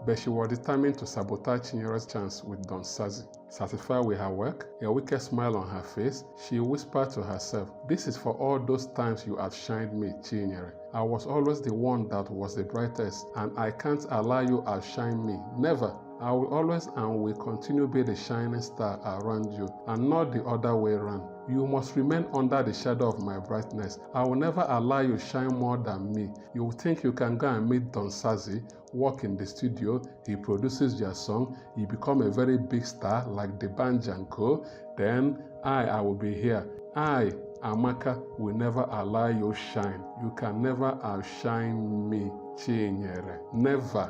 but she was determined to sabotage Chinyere's chance with Don Sazi. Satisfied with her work, a wicked smile on her face, she whispered to herself, "This is for all those times you outshined me, Chinyere. I was always the one that was the brightest, and I can't allow you to outshine me. Never. I will always and will continue to be the shining star around you, and not the other way around. You must remain under the shadow of my brightness. I will never allow you to shine more than me. You will think you can go and meet Don Sazi, work in the studio, he produces your song, you become a very big star like the band Janko, then I will be here. I, Amaka, will never allow you shine. You can never outshine me, Chinyere. Never."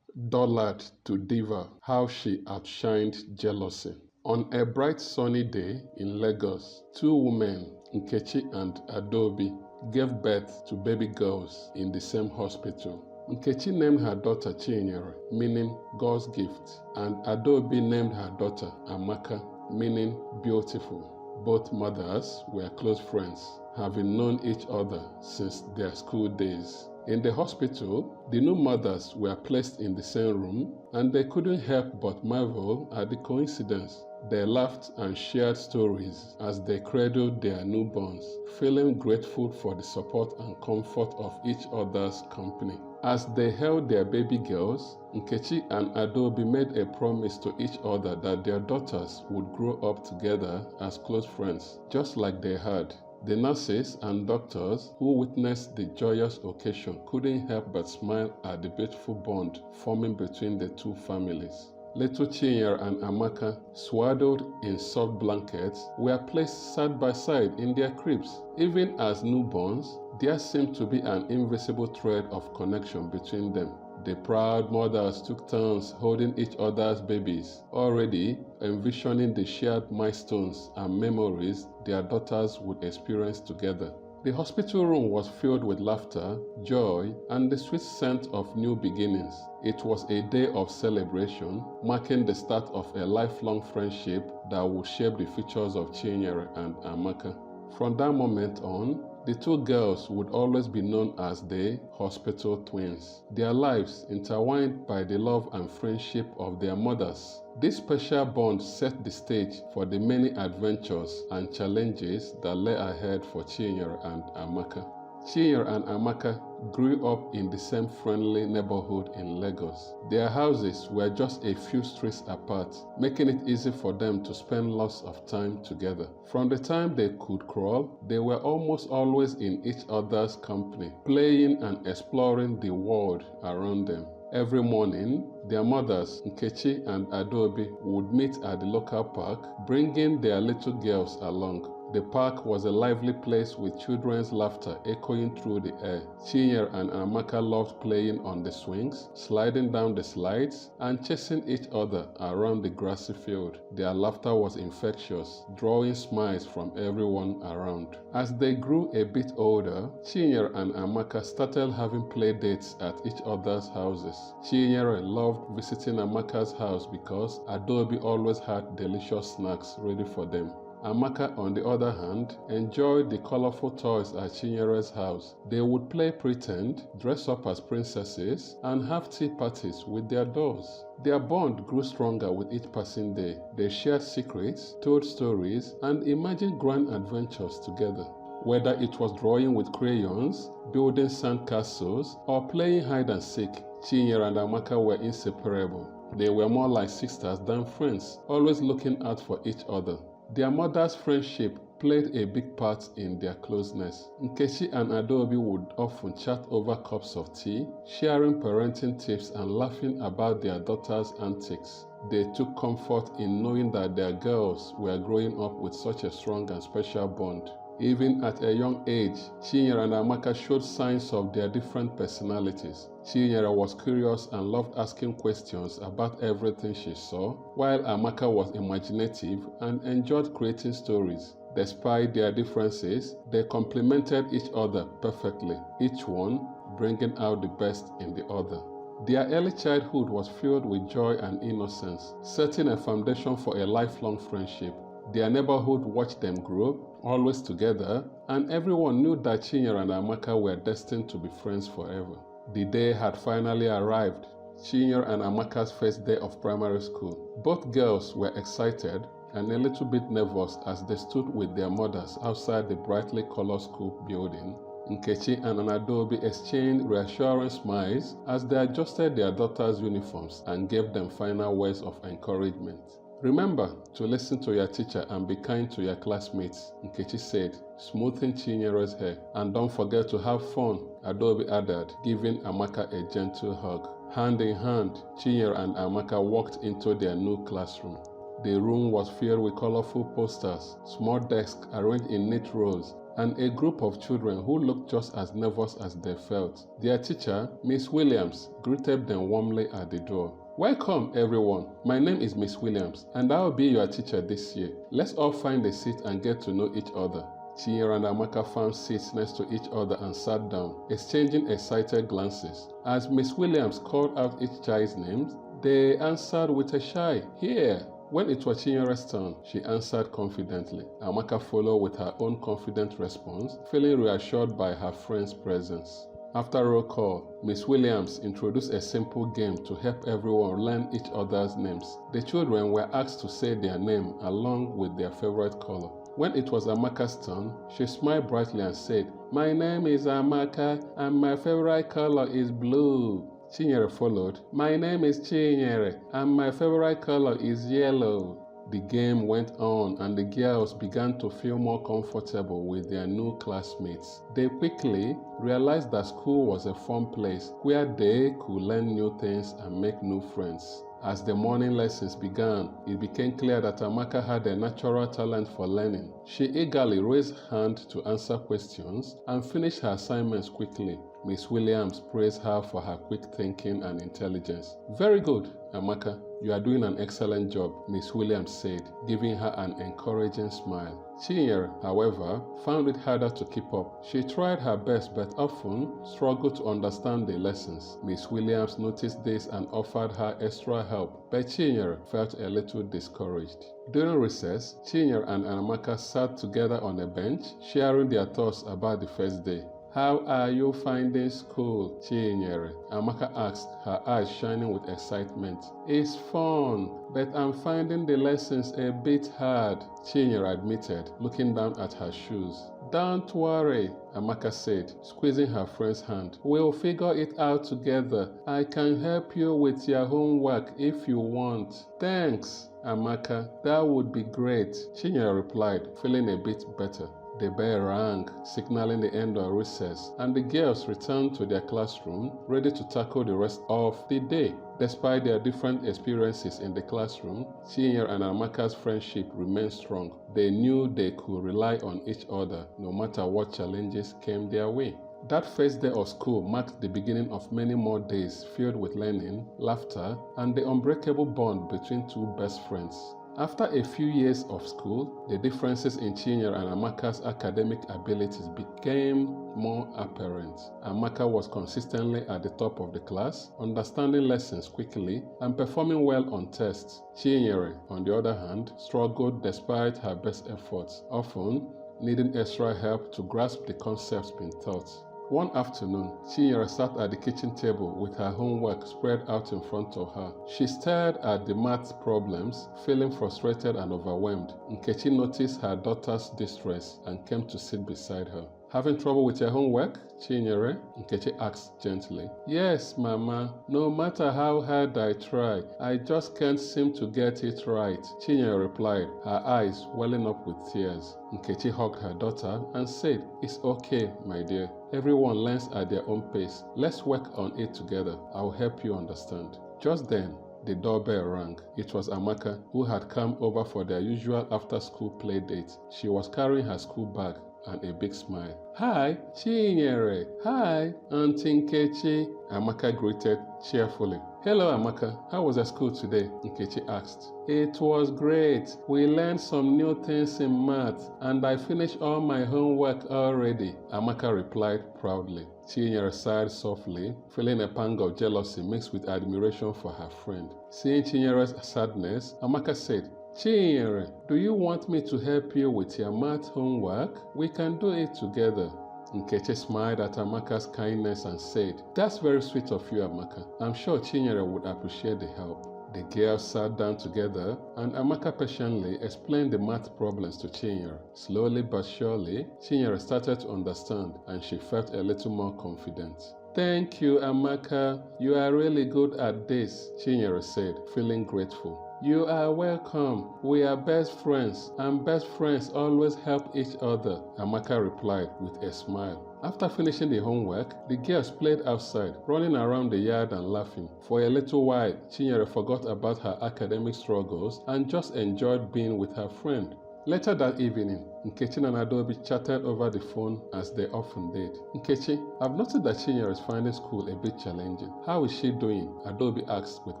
Dollard to Diva, how she outshined jealousy. On a bright sunny day in Lagos, two women, Nkechi and Adobe, gave birth to baby girls in the same hospital. Nkechi named her daughter Chinyere, meaning God's gift, and Adobe named her daughter Amaka, meaning beautiful. Both mothers were close friends, having known each other since their school days. In the hospital, the new mothers were placed in the same room, and they couldn't help but marvel at the coincidence. They laughed and shared stories as they cradled their newborns, feeling grateful for the support and comfort of each other's company. As they held their baby girls, Nkechi and Adobe made a promise to each other that their daughters would grow up together as close friends, just like they had. The nurses and doctors who witnessed the joyous occasion couldn't help but smile at the beautiful bond forming between the two families. Little Chinyere and Amaka, swaddled in soft blankets, were placed side by side in their cribs. Even as newborns, there seemed to be an invisible thread of connection between them. The proud mothers took turns holding each other's babies, already envisioning the shared milestones and memories their daughters would experience together. The hospital room was filled with laughter, joy, and the sweet scent of new beginnings. It was a day of celebration, marking the start of a lifelong friendship that would shape the futures of Chinyere and Amaka. From that moment on, the two girls would always be known as the hospital twins, their lives intertwined by the love and friendship of their mothers. This special bond set the stage for the many adventures and challenges that lay ahead for Chinyere and Amaka. Chinyere and Amaka grew up in the same friendly neighborhood in Lagos. Their houses were just a few streets apart, making it easy for them to spend lots of time together. From the time they could crawl, they were almost always in each other's company, playing and exploring the world around them. Every morning, their mothers, Nkechi and Adobe, would meet at the local park, bringing their little girls along. The park was a lively place with children's laughter echoing through the air. Chinyere and Amaka loved playing on the swings, sliding down the slides, and chasing each other around the grassy field. Their laughter was infectious, drawing smiles from everyone around. As they grew a bit older, Chinyere and Amaka started having play dates at each other's houses. Chinyere loved visiting Amaka's house because Adobe always had delicious snacks ready for them. Amaka, on the other hand, enjoyed the colorful toys at Chinyere's house. They would play pretend, dress up as princesses, and have tea parties with their dolls. Their bond grew stronger with each passing day. They shared secrets, told stories, and imagined grand adventures together. Whether it was drawing with crayons, building sandcastles, or playing hide and seek, Chinyere and Amaka were inseparable. They were more like sisters than friends, always looking out for each other. Their mother's friendship played a big part in their closeness. Nkechi and Adobe would often chat over cups of tea, sharing parenting tips and laughing about their daughters' antics. They took comfort in knowing that their girls were growing up with such a strong and special bond. Even at a young age, Chinyere and Amaka showed signs of their different personalities. Chinyere was curious and loved asking questions about everything she saw, while Amaka was imaginative and enjoyed creating stories. Despite their differences, they complemented each other perfectly, each one bringing out the best in the other. Their early childhood was filled with joy and innocence, setting a foundation for a lifelong friendship. Their neighborhood watched them grow, always together, and everyone knew that Chinyere and Amaka were destined to be friends forever. The day had finally arrived. Chinyere and Amaka's first day of primary school. Both girls were excited and a little bit nervous as they stood with their mothers outside the brightly colored school building. Nkechi and Anadobi exchanged reassuring smiles as they adjusted their daughters' uniforms and gave them final words of encouragement. Remember to listen to your teacher and be kind to your classmates, Nkechi said, smoothing Chinyere's hair. And don't forget to have fun, Adobe added, giving Amaka a gentle hug. Hand in hand, Chinyere and Amaka walked into their new classroom. The room was filled with colorful posters, small desks arranged in neat rows, and a group of children who looked just as nervous as they felt. Their teacher, Miss Williams, greeted them warmly at the door. Welcome, everyone. My name is Miss Williams, and I will be your teacher this year. Let's all find a seat and get to know each other. Chinyere and Amaka found seats next to each other and sat down, exchanging excited glances. As Miss Williams called out each child's names, they answered with a shy, "Here." When it was Chinyere's turn, she answered confidently. Amaka followed with her own confident response, feeling reassured by her friend's presence. After roll call, Miss Williams introduced a simple game to help everyone learn each other's names. The children were asked to say their name along with their favorite color. When it was Amaka's turn, she smiled brightly and said, "My name is Amaka and my favorite color is blue." Chinyere followed. "My name is Chinyere and my favorite color is yellow." The game went on and the girls began to feel more comfortable with their new classmates. They quickly realized that school was a fun place where they could learn new things and make new friends. As the morning lessons began, it became clear that Amaka had a natural talent for learning. She eagerly raised her hand to answer questions and finished her assignments quickly. Miss Williams praised her for her quick thinking and intelligence. "Very good, Amaka. You are doing an excellent job," Miss Williams said, giving her an encouraging smile. Chinyere, however, found it harder to keep up. She tried her best but often struggled to understand the lessons. Miss Williams noticed this and offered her extra help, but Chinyere felt a little discouraged. During recess, Chinyere and Amaka sat together on a bench, sharing their thoughts about the first day. "How are you finding school, Chinyere?" Amaka asked, her eyes shining with excitement. "It's fun, but I'm finding the lessons a bit hard," Chinyere admitted, looking down at her shoes. "Don't worry," Amaka said, squeezing her friend's hand. "We'll figure it out together. I can help you with your homework if you want." "Thanks, Amaka. That would be great," Chinyere replied, feeling a bit better. The bell rang, signaling the end of recess, and the girls returned to their classroom, ready to tackle the rest of the day. Despite their different experiences in the classroom, Chinyere and Amaka's friendship remained strong. They knew they could rely on each other, no matter what challenges came their way. That first day of school marked the beginning of many more days filled with learning, laughter, and the unbreakable bond between two best friends. After a few years of school, the differences in Chinyere and Amaka's academic abilities became more apparent. Amaka was consistently at the top of the class, understanding lessons quickly and performing well on tests. Chinyere, on the other hand, struggled despite her best efforts, often needing extra help to grasp the concepts being taught. One afternoon, Chinyere sat at the kitchen table with her homework spread out in front of her. She stared at the math problems, feeling frustrated and overwhelmed. Nkechi noticed her daughter's distress and came to sit beside her. "Having trouble with your homework, Chinyere?" Nkechi asked gently. "Yes, Mama. No matter how hard I try, I just can't seem to get it right," Chinyere replied, her eyes welling up with tears. Nkechi hugged her daughter and said, "It's okay, my dear. Everyone learns at their own pace. Let's work on it together. I'll help you understand." Just then, the doorbell rang. It was Amaka, who had come over for their usual after-school play date. She was carrying her school bag and a big smile. "Hi, Chinyere." "Hi, Auntie Nkechi," Amaka greeted cheerfully. "Hello, Amaka. How was at school today?" Nkechi asked. "It was great. We learned some new things in math, and I finished all my homework already," Amaka replied proudly. Chinyere sighed softly, feeling a pang of jealousy mixed with admiration for her friend. Seeing Chinyere's sadness, Amaka said, "Chinyere, do you want me to help you with your math homework? We can do it together." Nkechi smiled at Amaka's kindness and said, "That's very sweet of you, Amaka. I'm sure Chinyere would appreciate the help." The girls sat down together and Amaka patiently explained the math problems to Chinyere. Slowly but surely, Chinyere started to understand and she felt a little more confident. "Thank you, Amaka. You are really good at this," Chinyere said, feeling grateful. "You are welcome. We are best friends, and best friends always help each other," Amaka replied with a smile. After finishing the homework, the girls played outside, running around the yard and laughing. For a little while, Chinyere forgot about her academic struggles and just enjoyed being with her friend. Later that evening, Nkechi and Adobe chatted over the phone as they often did. "Nkechi, I've noticed that Chinyere is finding school a bit challenging. How is she doing?" Adobe asked with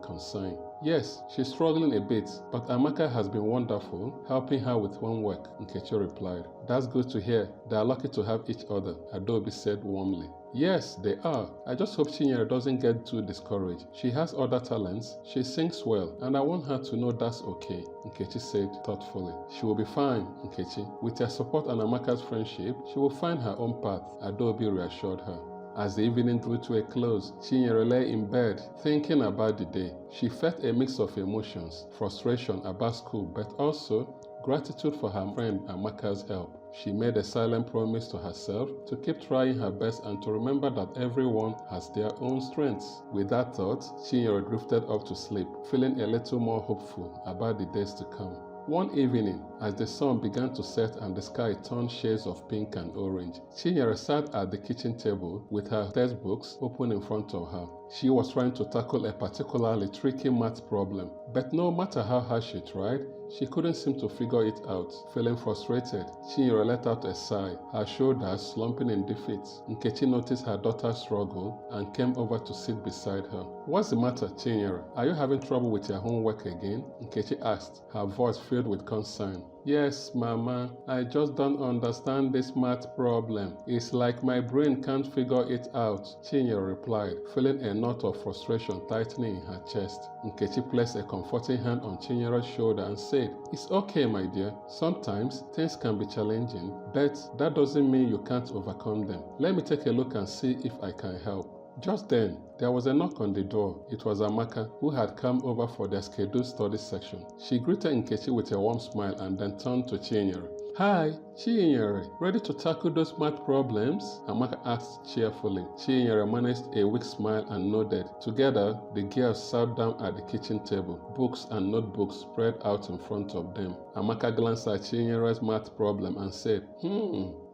concern. "Yes, she's struggling a bit, but Amaka has been wonderful, helping her with homework," Nkechi replied. "That's good to hear. They are lucky to have each other," Adobe said warmly. "Yes, they are. I just hope Chinyere doesn't get too discouraged. She has other talents, she sings well, and I want her to know that's okay," Nkechi said thoughtfully. "She will be fine, Nkechi. With your support and Amaka's friendship, she will find her own path," Adobe reassured her. As the evening drew to a close, Chinyere lay in bed, thinking about the day. She felt a mix of emotions, frustration about school, but also gratitude for her friend Amaka's help. She made a silent promise to herself to keep trying her best and to remember that everyone has their own strengths. With that thought, Chinyere drifted off to sleep, feeling a little more hopeful about the days to come. One evening, as the sun began to set and the sky turned shades of pink and orange, Chinyere sat at the kitchen table with her textbooks open in front of her. She was trying to tackle a particularly tricky math problem, but no matter how hard she tried, she couldn't seem to figure it out. Feeling frustrated, Chinyere let out a sigh, her shoulders slumping in defeat. Nkechi noticed her daughter's struggle and came over to sit beside her. "What's the matter, Chinyere? Are you having trouble with your homework again?" Nkechi asked, her voice filled with concern. "Yes, Mama. I just don't understand this math problem. It's like my brain can't figure it out," Chinyere replied, feeling a knot of frustration tightening in her chest. Nkechi placed a comforting hand on Chinyere's shoulder and said, "It's okay, my dear. Sometimes things can be challenging, but that doesn't mean you can't overcome them. Let me take a look and see if I can help." Just then, there was a knock on the door. It was Amaka, who had come over for their scheduled study section. She greeted Nkechi with a warm smile and then turned to Chinyere. "Hi, Chinyere, ready to tackle those math problems?" Amaka asked cheerfully. Chinyere managed a weak smile and nodded. Together, the girls sat down at the kitchen table, books and notebooks spread out in front of them. Amaka glanced at Chinyere's math problem and said,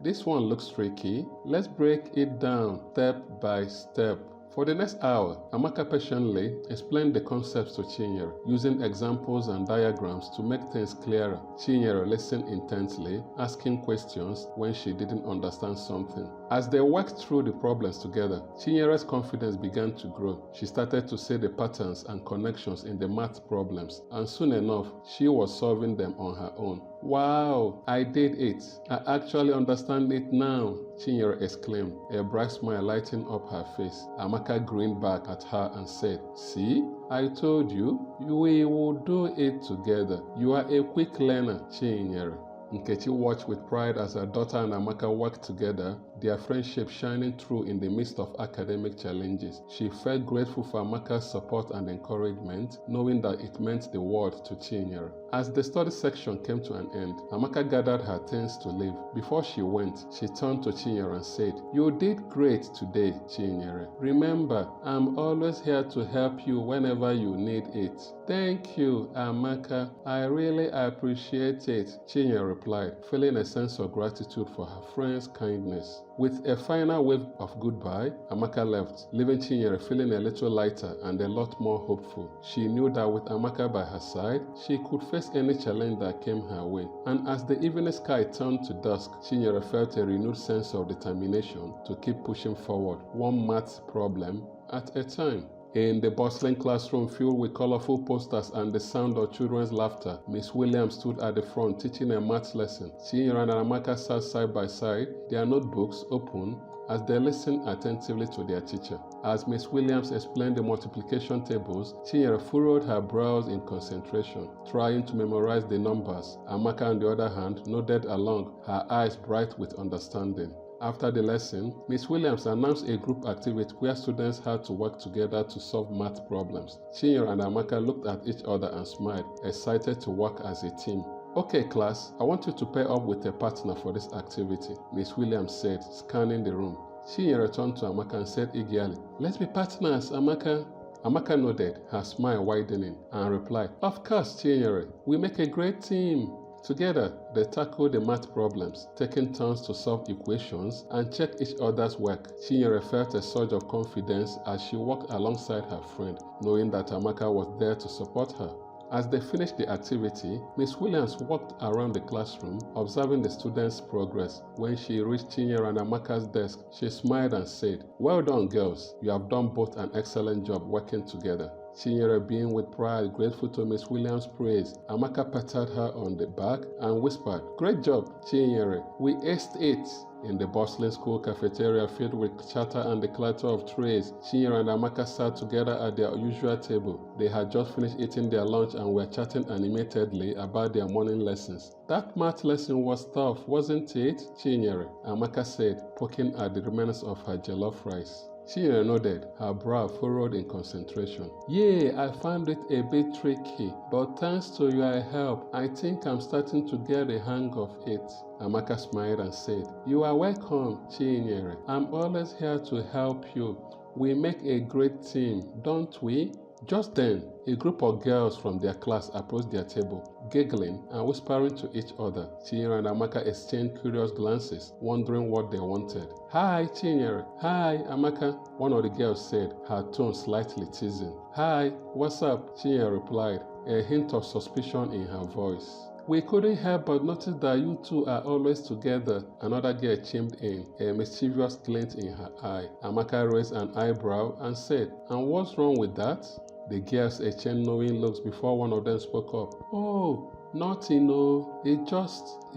"This one looks tricky. Let's break it down step by step." For the next hour, Amaka patiently explained the concepts to Chinyere, using examples and diagrams to make things clearer. Chinyere listened intently, asking questions when she didn't understand something. As they worked through the problems together, Chinyere's confidence began to grow. She started to see the patterns and connections in the math problems, and soon enough, she was solving them on her own. "Wow, I did it. I actually understand it now," Chinyere exclaimed, a bright smile lighting up her face. Amaka grinned back at her and said, "See, I told you, we will do it together. You are a quick learner, Chinyere." Nkechi watched with pride as her daughter and Amaka worked together, their friendship shining through in the midst of academic challenges. She felt grateful for Amaka's support and encouragement, knowing that it meant the world to Chinyere. As the study section came to an end, Amaka gathered her things to leave. Before she went, she turned to Chinyere and said, "You did great today, Chinyere. Remember, I'm always here to help you whenever you need it." "Thank you, Amaka. I really appreciate it," Chinyere replied, feeling a sense of gratitude for her friend's kindness. With a final wave of goodbye, Amaka left, leaving Chinyere feeling a little lighter and a lot more hopeful. She knew that with Amaka by her side, she could face any challenge that came her way. And as the evening sky turned to dusk, Chinyere felt a renewed sense of determination to keep pushing forward, one math problem at a time. In the bustling classroom filled with colorful posters and the sound of children's laughter, Miss Williams stood at the front teaching a maths lesson. Chinyere and Amaka sat side by side, their notebooks open, as they listened attentively to their teacher. As Miss Williams explained the multiplication tables, Chinyere furrowed her brows in concentration, trying to memorize the numbers. Amaka, on the other hand, nodded along, her eyes bright with understanding. After the lesson, Miss Williams announced a group activity where students had to work together to solve math problems. Chinyere and Amaka looked at each other and smiled, excited to work as a team. Okay, class, I want you to pair up with a partner for this activity, Miss Williams said, scanning the room. Chinyere turned to Amaka and said eagerly, "Let's be partners, Amaka." Amaka nodded, her smile widening, and replied, "Of course, Chinyere, we make a great team." Together, they tackled the math problems, taking turns to solve equations and check each other's work. Chinyere felt a surge of confidence as she walked alongside her friend, knowing that Amaka was there to support her. As they finished the activity, Miss Williams walked around the classroom, observing the students' progress. When she reached Chinyere and Amaka's desk, she smiled and said, "Well done, girls. You have done both an excellent job working together." Chinyere, being with pride, grateful to Miss Williams' praise, Amaka patted her on the back and whispered, "Great job, Chinyere. We aced it." In the bustling school cafeteria filled with chatter and the clatter of trays, Chinyere and Amaka sat together at their usual table. They had just finished eating their lunch and were chatting animatedly about their morning lessons. "That math lesson was tough, wasn't it, Chinyere?" Amaka said, poking at the remains of her jollof rice. Chinyere nodded, her brow furrowed in concentration. "Yeah, I found it a bit tricky, but thanks to your help, I think I'm starting to get the hang of it." Amaka smiled and said, "You are welcome, Chinyere. I'm always here to help you. We make a great team, don't we?" Just then, a group of girls from their class approached their table, giggling and whispering to each other. Chinyere and Amaka exchanged curious glances, wondering what they wanted. "Hi, Chinyere." "Hi, Amaka," one of the girls said, her tone slightly teasing. "Hi, what's up?" Chinyere replied, a hint of suspicion in her voice. "We couldn't help but notice that you two are always together," another girl chimed in, a mischievous glint in her eye. Amaka raised an eyebrow and said, "And what's wrong with that?" The girls exchanged knowing looks before one of them spoke up. "Oh, nothing, no. It's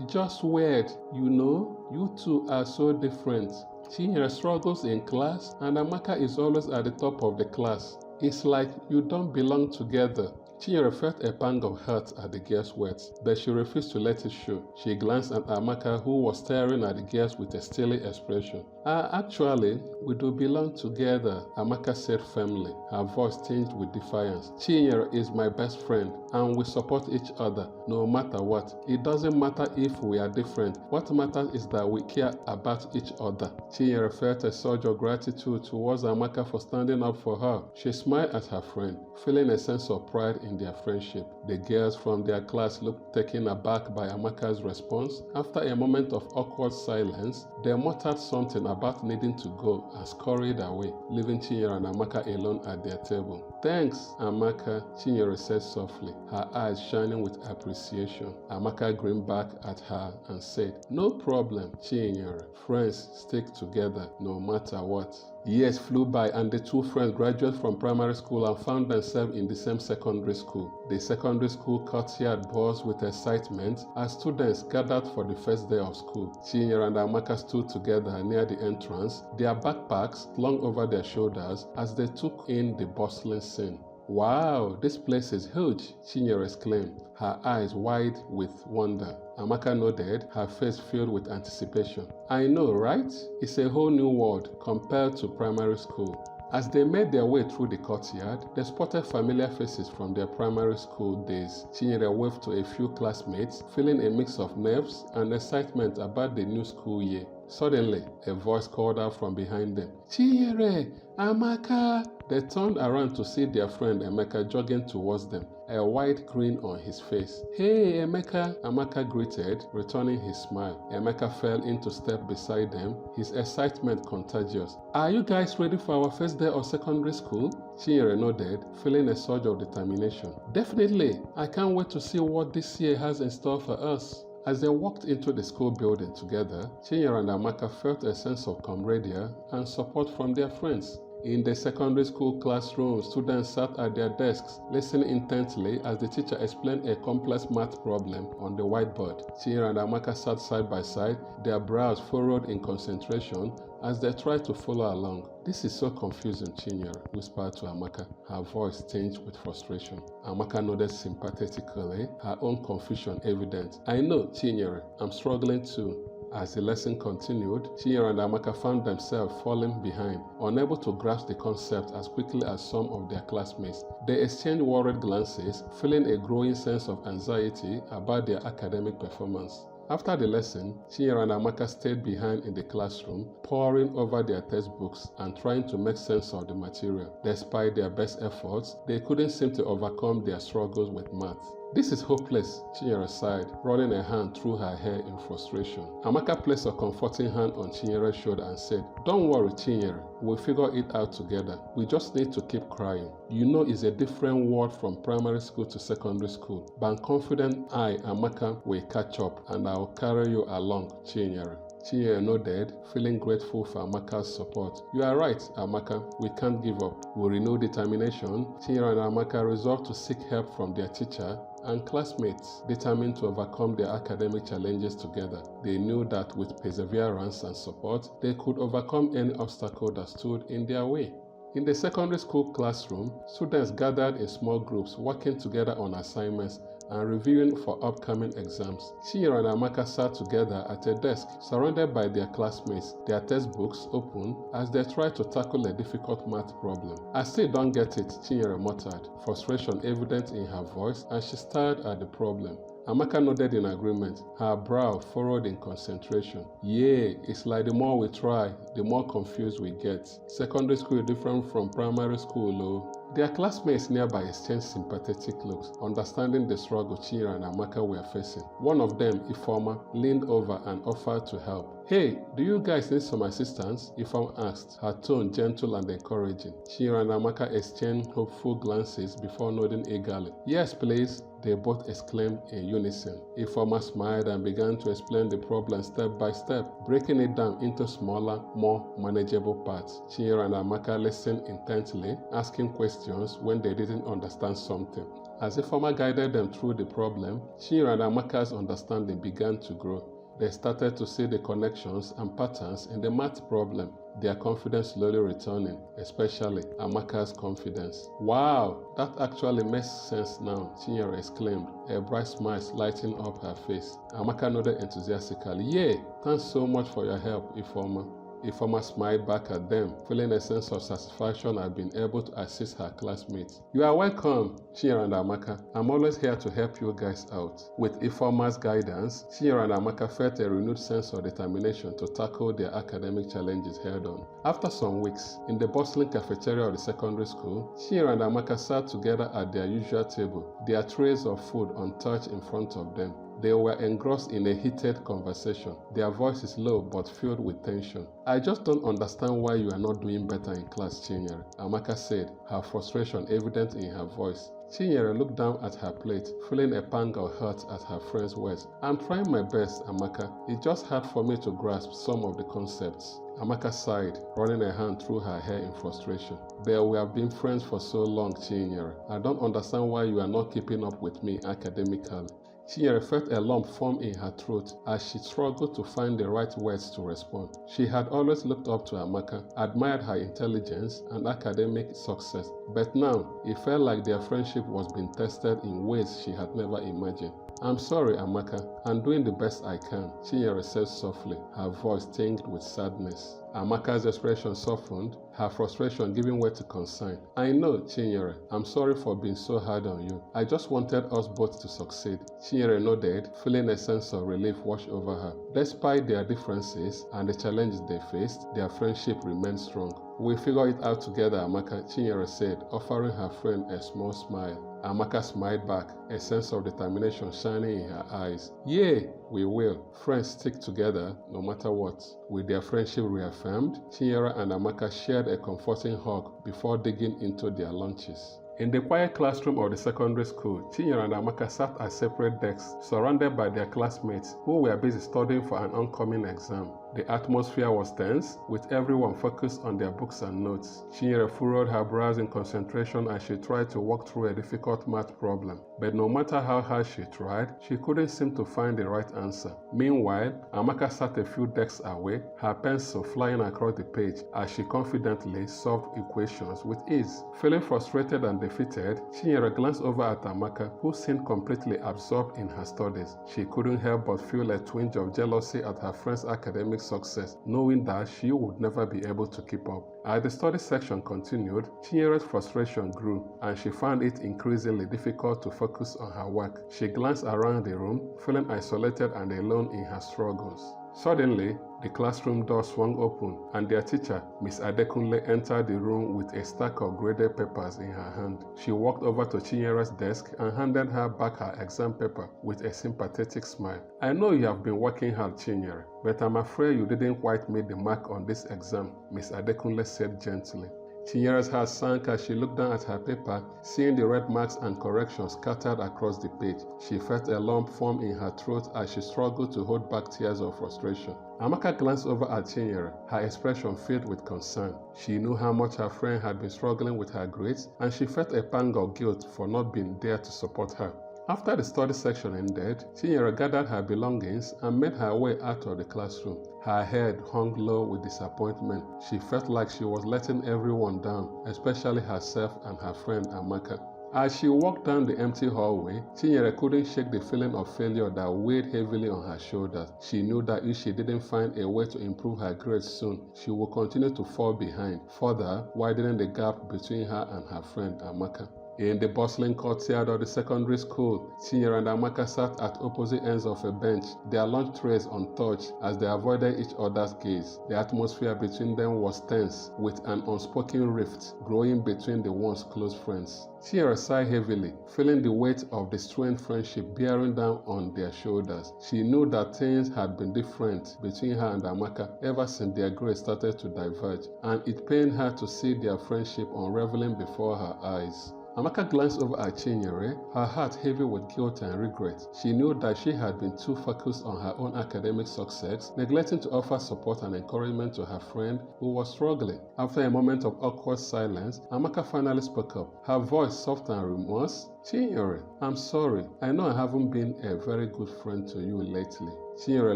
just weird, you know? You two are so different. Chinyere struggles in class and Amaka is always at the top of the class. It's like you don't belong together." Chinyere felt a pang of hurt at the girl's words, but she refused to let it show. She glanced at Amaka, who was staring at the girls with a steely expression. Actually, we do belong together," Amaka said firmly, her voice tinged with defiance. "Chinyere is my best friend, and we support each other, no matter what. It doesn't matter if we are different. What matters is that we care about each other." Chinyere felt a surge of gratitude towards Amaka for standing up for her. She smiled at her friend, feeling a sense of pride in their friendship. The girls from their class looked taken aback by Amaka's response. After a moment of awkward silence, they muttered something about needing to go and scurried away, leaving Chinyere and Amaka alone at their table. "Thanks, Amaka," Chinyere said softly, her eyes shining with appreciation. Amaka grinned back at her and said, "No problem, Chinyere. Friends stick together no matter what." Years flew by and the two friends graduated from primary school and found themselves in the same secondary school. The secondary school courtyard buzzed with excitement as students gathered for the first day of school. Chinyere and Amaka stood together near the entrance, their backpacks slung over their shoulders as they took in the bustling scene. "Wow, this place is huge," Chinyere exclaimed, her eyes wide with wonder. Amaka nodded, her face filled with anticipation. "I know, right? It's a whole new world compared to primary school." As they made their way through the courtyard, they spotted familiar faces from their primary school days. Chinyere waved to a few classmates, feeling a mix of nerves and excitement about the new school year. Suddenly, a voice called out from behind them, "Chinyere! Amaka!" They turned around to see their friend Emeka jogging towards them, a wide grin on his face. "Hey, Emeka!" Amaka greeted, returning his smile. Emeka fell into step beside them, his excitement contagious. "Are you guys ready for our first day of secondary school?" Chinyere nodded, feeling a surge of determination. "Definitely! I can't wait to see what this year has in store for us." As they walked into the school building together, Chinyere and Amaka felt a sense of camaraderie and support from their friends. In the secondary school classroom, students sat at their desks, listening intently as the teacher explained a complex math problem on the whiteboard. Chinyere and Amaka sat side by side, their brows furrowed in concentration as they tried to follow along. "This is so confusing," Chinyere whispered to Amaka, her voice tinged with frustration. Amaka nodded sympathetically, her own confusion evident. "I know, Chinyere. I'm struggling too. As the lesson continued, Chinyere and Amaka found themselves falling behind, unable to grasp the concept as quickly as some of their classmates. They exchanged worried glances, feeling a growing sense of anxiety about their academic performance. After the lesson, Chinyere and Amaka stayed behind in the classroom, poring over their textbooks and trying to make sense of the material. Despite their best efforts, they couldn't seem to overcome their struggles with math. "This is hopeless," Chinyere sighed, running a hand through her hair in frustration. Amaka placed a comforting hand on Chinyere's shoulder and said, "Don't worry, Chinyere. We'll figure it out together. We just need to keep crying. You know it's a different world from primary school to secondary school. But I'm confident I, Amaka, will catch up and I'll carry you along, Chinyere." Chinyere nodded, feeling grateful for Amaka's support. "You are right, Amaka. We can't give up." With renewed determination, Chinyere and Amaka resolved to seek help from their teacher and classmates, determined to overcome their academic challenges together. They knew that with perseverance and support, they could overcome any obstacle that stood in their way. In the secondary school classroom, students gathered in small groups, working together on assignments and reviewing for upcoming exams. Chinyere and Amaka sat together at a desk, surrounded by their classmates, their textbooks open as they tried to tackle a difficult math problem. "I still don't get it," Chinyere muttered, frustration evident in her voice as she stared at the problem. Amaka nodded in agreement, her brow furrowed in concentration. "Yeah, it's like the more we try, the more confused we get. Secondary school is different from primary school, though." Their classmates nearby exchanged sympathetic looks, understanding the struggle Chinyere and Amaka were facing. One of them, Ifeoma, leaned over and offered to help. "Hey, do you guys need some assistance?" Ifeoma asked, her tone gentle and encouraging. Chinyere and Amaka exchanged hopeful glances before nodding eagerly. "Yes, please," they both exclaimed in unison. Ifeoma smiled and began to explain the problem step by step, breaking it down into smaller, more manageable parts. Chinyere and Amaka listened intently, asking questions when they didn't understand something. As Ifeoma guided them through the problem, Chinyere and Amaka's understanding began to grow. They started to see the connections and patterns in the math problem, their confidence slowly returning, especially Amaka's confidence. "Wow, that actually makes sense now," Chinyere exclaimed, a bright smile lighting up her face. Amaka nodded enthusiastically. "Yeah, thanks so much for your help, Ifeoma." Ifeoma smiled back at them, feeling a sense of satisfaction at being able to assist her classmates. "You are welcome, Chinyere and Amaka. I'm always here to help you guys out." With Ifeoma's guidance, Chinyere and Amaka felt a renewed sense of determination to tackle their academic challenges head-on. After some weeks, in the bustling cafeteria of the secondary school, Chinyere and Amaka sat together at their usual table, their trays of food untouched in front of them. They were engrossed in a heated conversation, their voices low but filled with tension. "I just don't understand why you are not doing better in class, Chinyere," Amaka said, her frustration evident in her voice. Chinyere looked down at her plate, feeling a pang of hurt at her friend's words. "I'm trying my best, Amaka. It's just hard for me to grasp some of the concepts." Amaka sighed, running a hand through her hair in frustration. "But we have been friends for so long, Chinyere. I don't understand why you are not keeping up with me academically." Chinyere felt a lump form in her throat as she struggled to find the right words to respond. She had always looked up to Amaka, admired her intelligence and academic success, but now it felt like their friendship was being tested in ways she had never imagined. "I'm sorry, Amaka. I'm doing the best I can," Chinyere said softly, her voice tinged with sadness. Amaka's expression softened, her frustration giving way to concern. "I know, Chinyere. I'm sorry for being so hard on you. I just wanted us both to succeed." Chinyere nodded, feeling a sense of relief wash over her. Despite their differences and the challenges they faced, their friendship remained strong. "We'll figure it out together, Amaka," Chinyere said, offering her friend a small smile. Amaka smiled back, a sense of determination shining in her eyes. "Yeah, we will. Friends stick together no matter what." With their friendship reaffirmed, Chinyere and Amaka shared a comforting hug before digging into their lunches. In the quiet classroom of the secondary school, Chinyere and Amaka sat at separate desks, surrounded by their classmates who were busy studying for an oncoming exam. The atmosphere was tense, with everyone focused on their books and notes. Chinyere furrowed her brows in concentration as she tried to walk through a difficult math problem. But no matter how hard she tried, she couldn't seem to find the right answer. Meanwhile, Amaka sat a few desks away, her pencil flying across the page as she confidently solved equations with ease. Feeling frustrated and defeated, Chinyere glanced over at Amaka, who seemed completely absorbed in her studies. She couldn't help but feel a twinge of jealousy at her friend's academic success, knowing that she would never be able to keep up. As the study section continued, Chinyere's frustration grew, and she found it increasingly difficult to focus on her work. She glanced around the room, feeling isolated and alone in her struggles. Suddenly, the classroom door swung open, and their teacher, Miss Adekunle, entered the room with a stack of graded papers in her hand. She walked over to Chinyere's desk and handed her back her exam paper with a sympathetic smile. "I know you have been working hard, Chinyere, but I'm afraid you didn't quite meet the mark on this exam," Miss Adekunle said gently. Chinyere's heart sank as she looked down at her paper, seeing the red marks and corrections scattered across the page. She felt a lump form in her throat as she struggled to hold back tears of frustration. Amaka glanced over at Chinyere, her expression filled with concern. She knew how much her friend had been struggling with her grades, and she felt a pang of guilt for not being there to support her. After the study section ended, Chinyere gathered her belongings and made her way out of the classroom. Her head hung low with disappointment. She felt like she was letting everyone down, especially herself and her friend Amaka. As she walked down the empty hallway, Chinyere couldn't shake the feeling of failure that weighed heavily on her shoulders. She knew that if she didn't find a way to improve her grades soon, she would continue to fall behind, further widening the gap between her and her friend Amaka. In the bustling courtyard of the secondary school, Chinyere and Amaka sat at opposite ends of a bench, their lunch trays untouched as they avoided each other's gaze. The atmosphere between them was tense, with an unspoken rift growing between the once close friends. Chinyere sighed heavily, feeling the weight of the strained friendship bearing down on their shoulders. She knew that things had been different between her and Amaka ever since their grades started to diverge, and it pained her to see their friendship unraveling before her eyes. Amaka glanced over at Chinyere, her heart heavy with guilt and regret. She knew that she had been too focused on her own academic success, neglecting to offer support and encouragement to her friend who was struggling. After a moment of awkward silence, Amaka finally spoke up, her voice soft and remorse. "Chinyere, I'm sorry. I know I haven't been a very good friend to you lately." Chinyere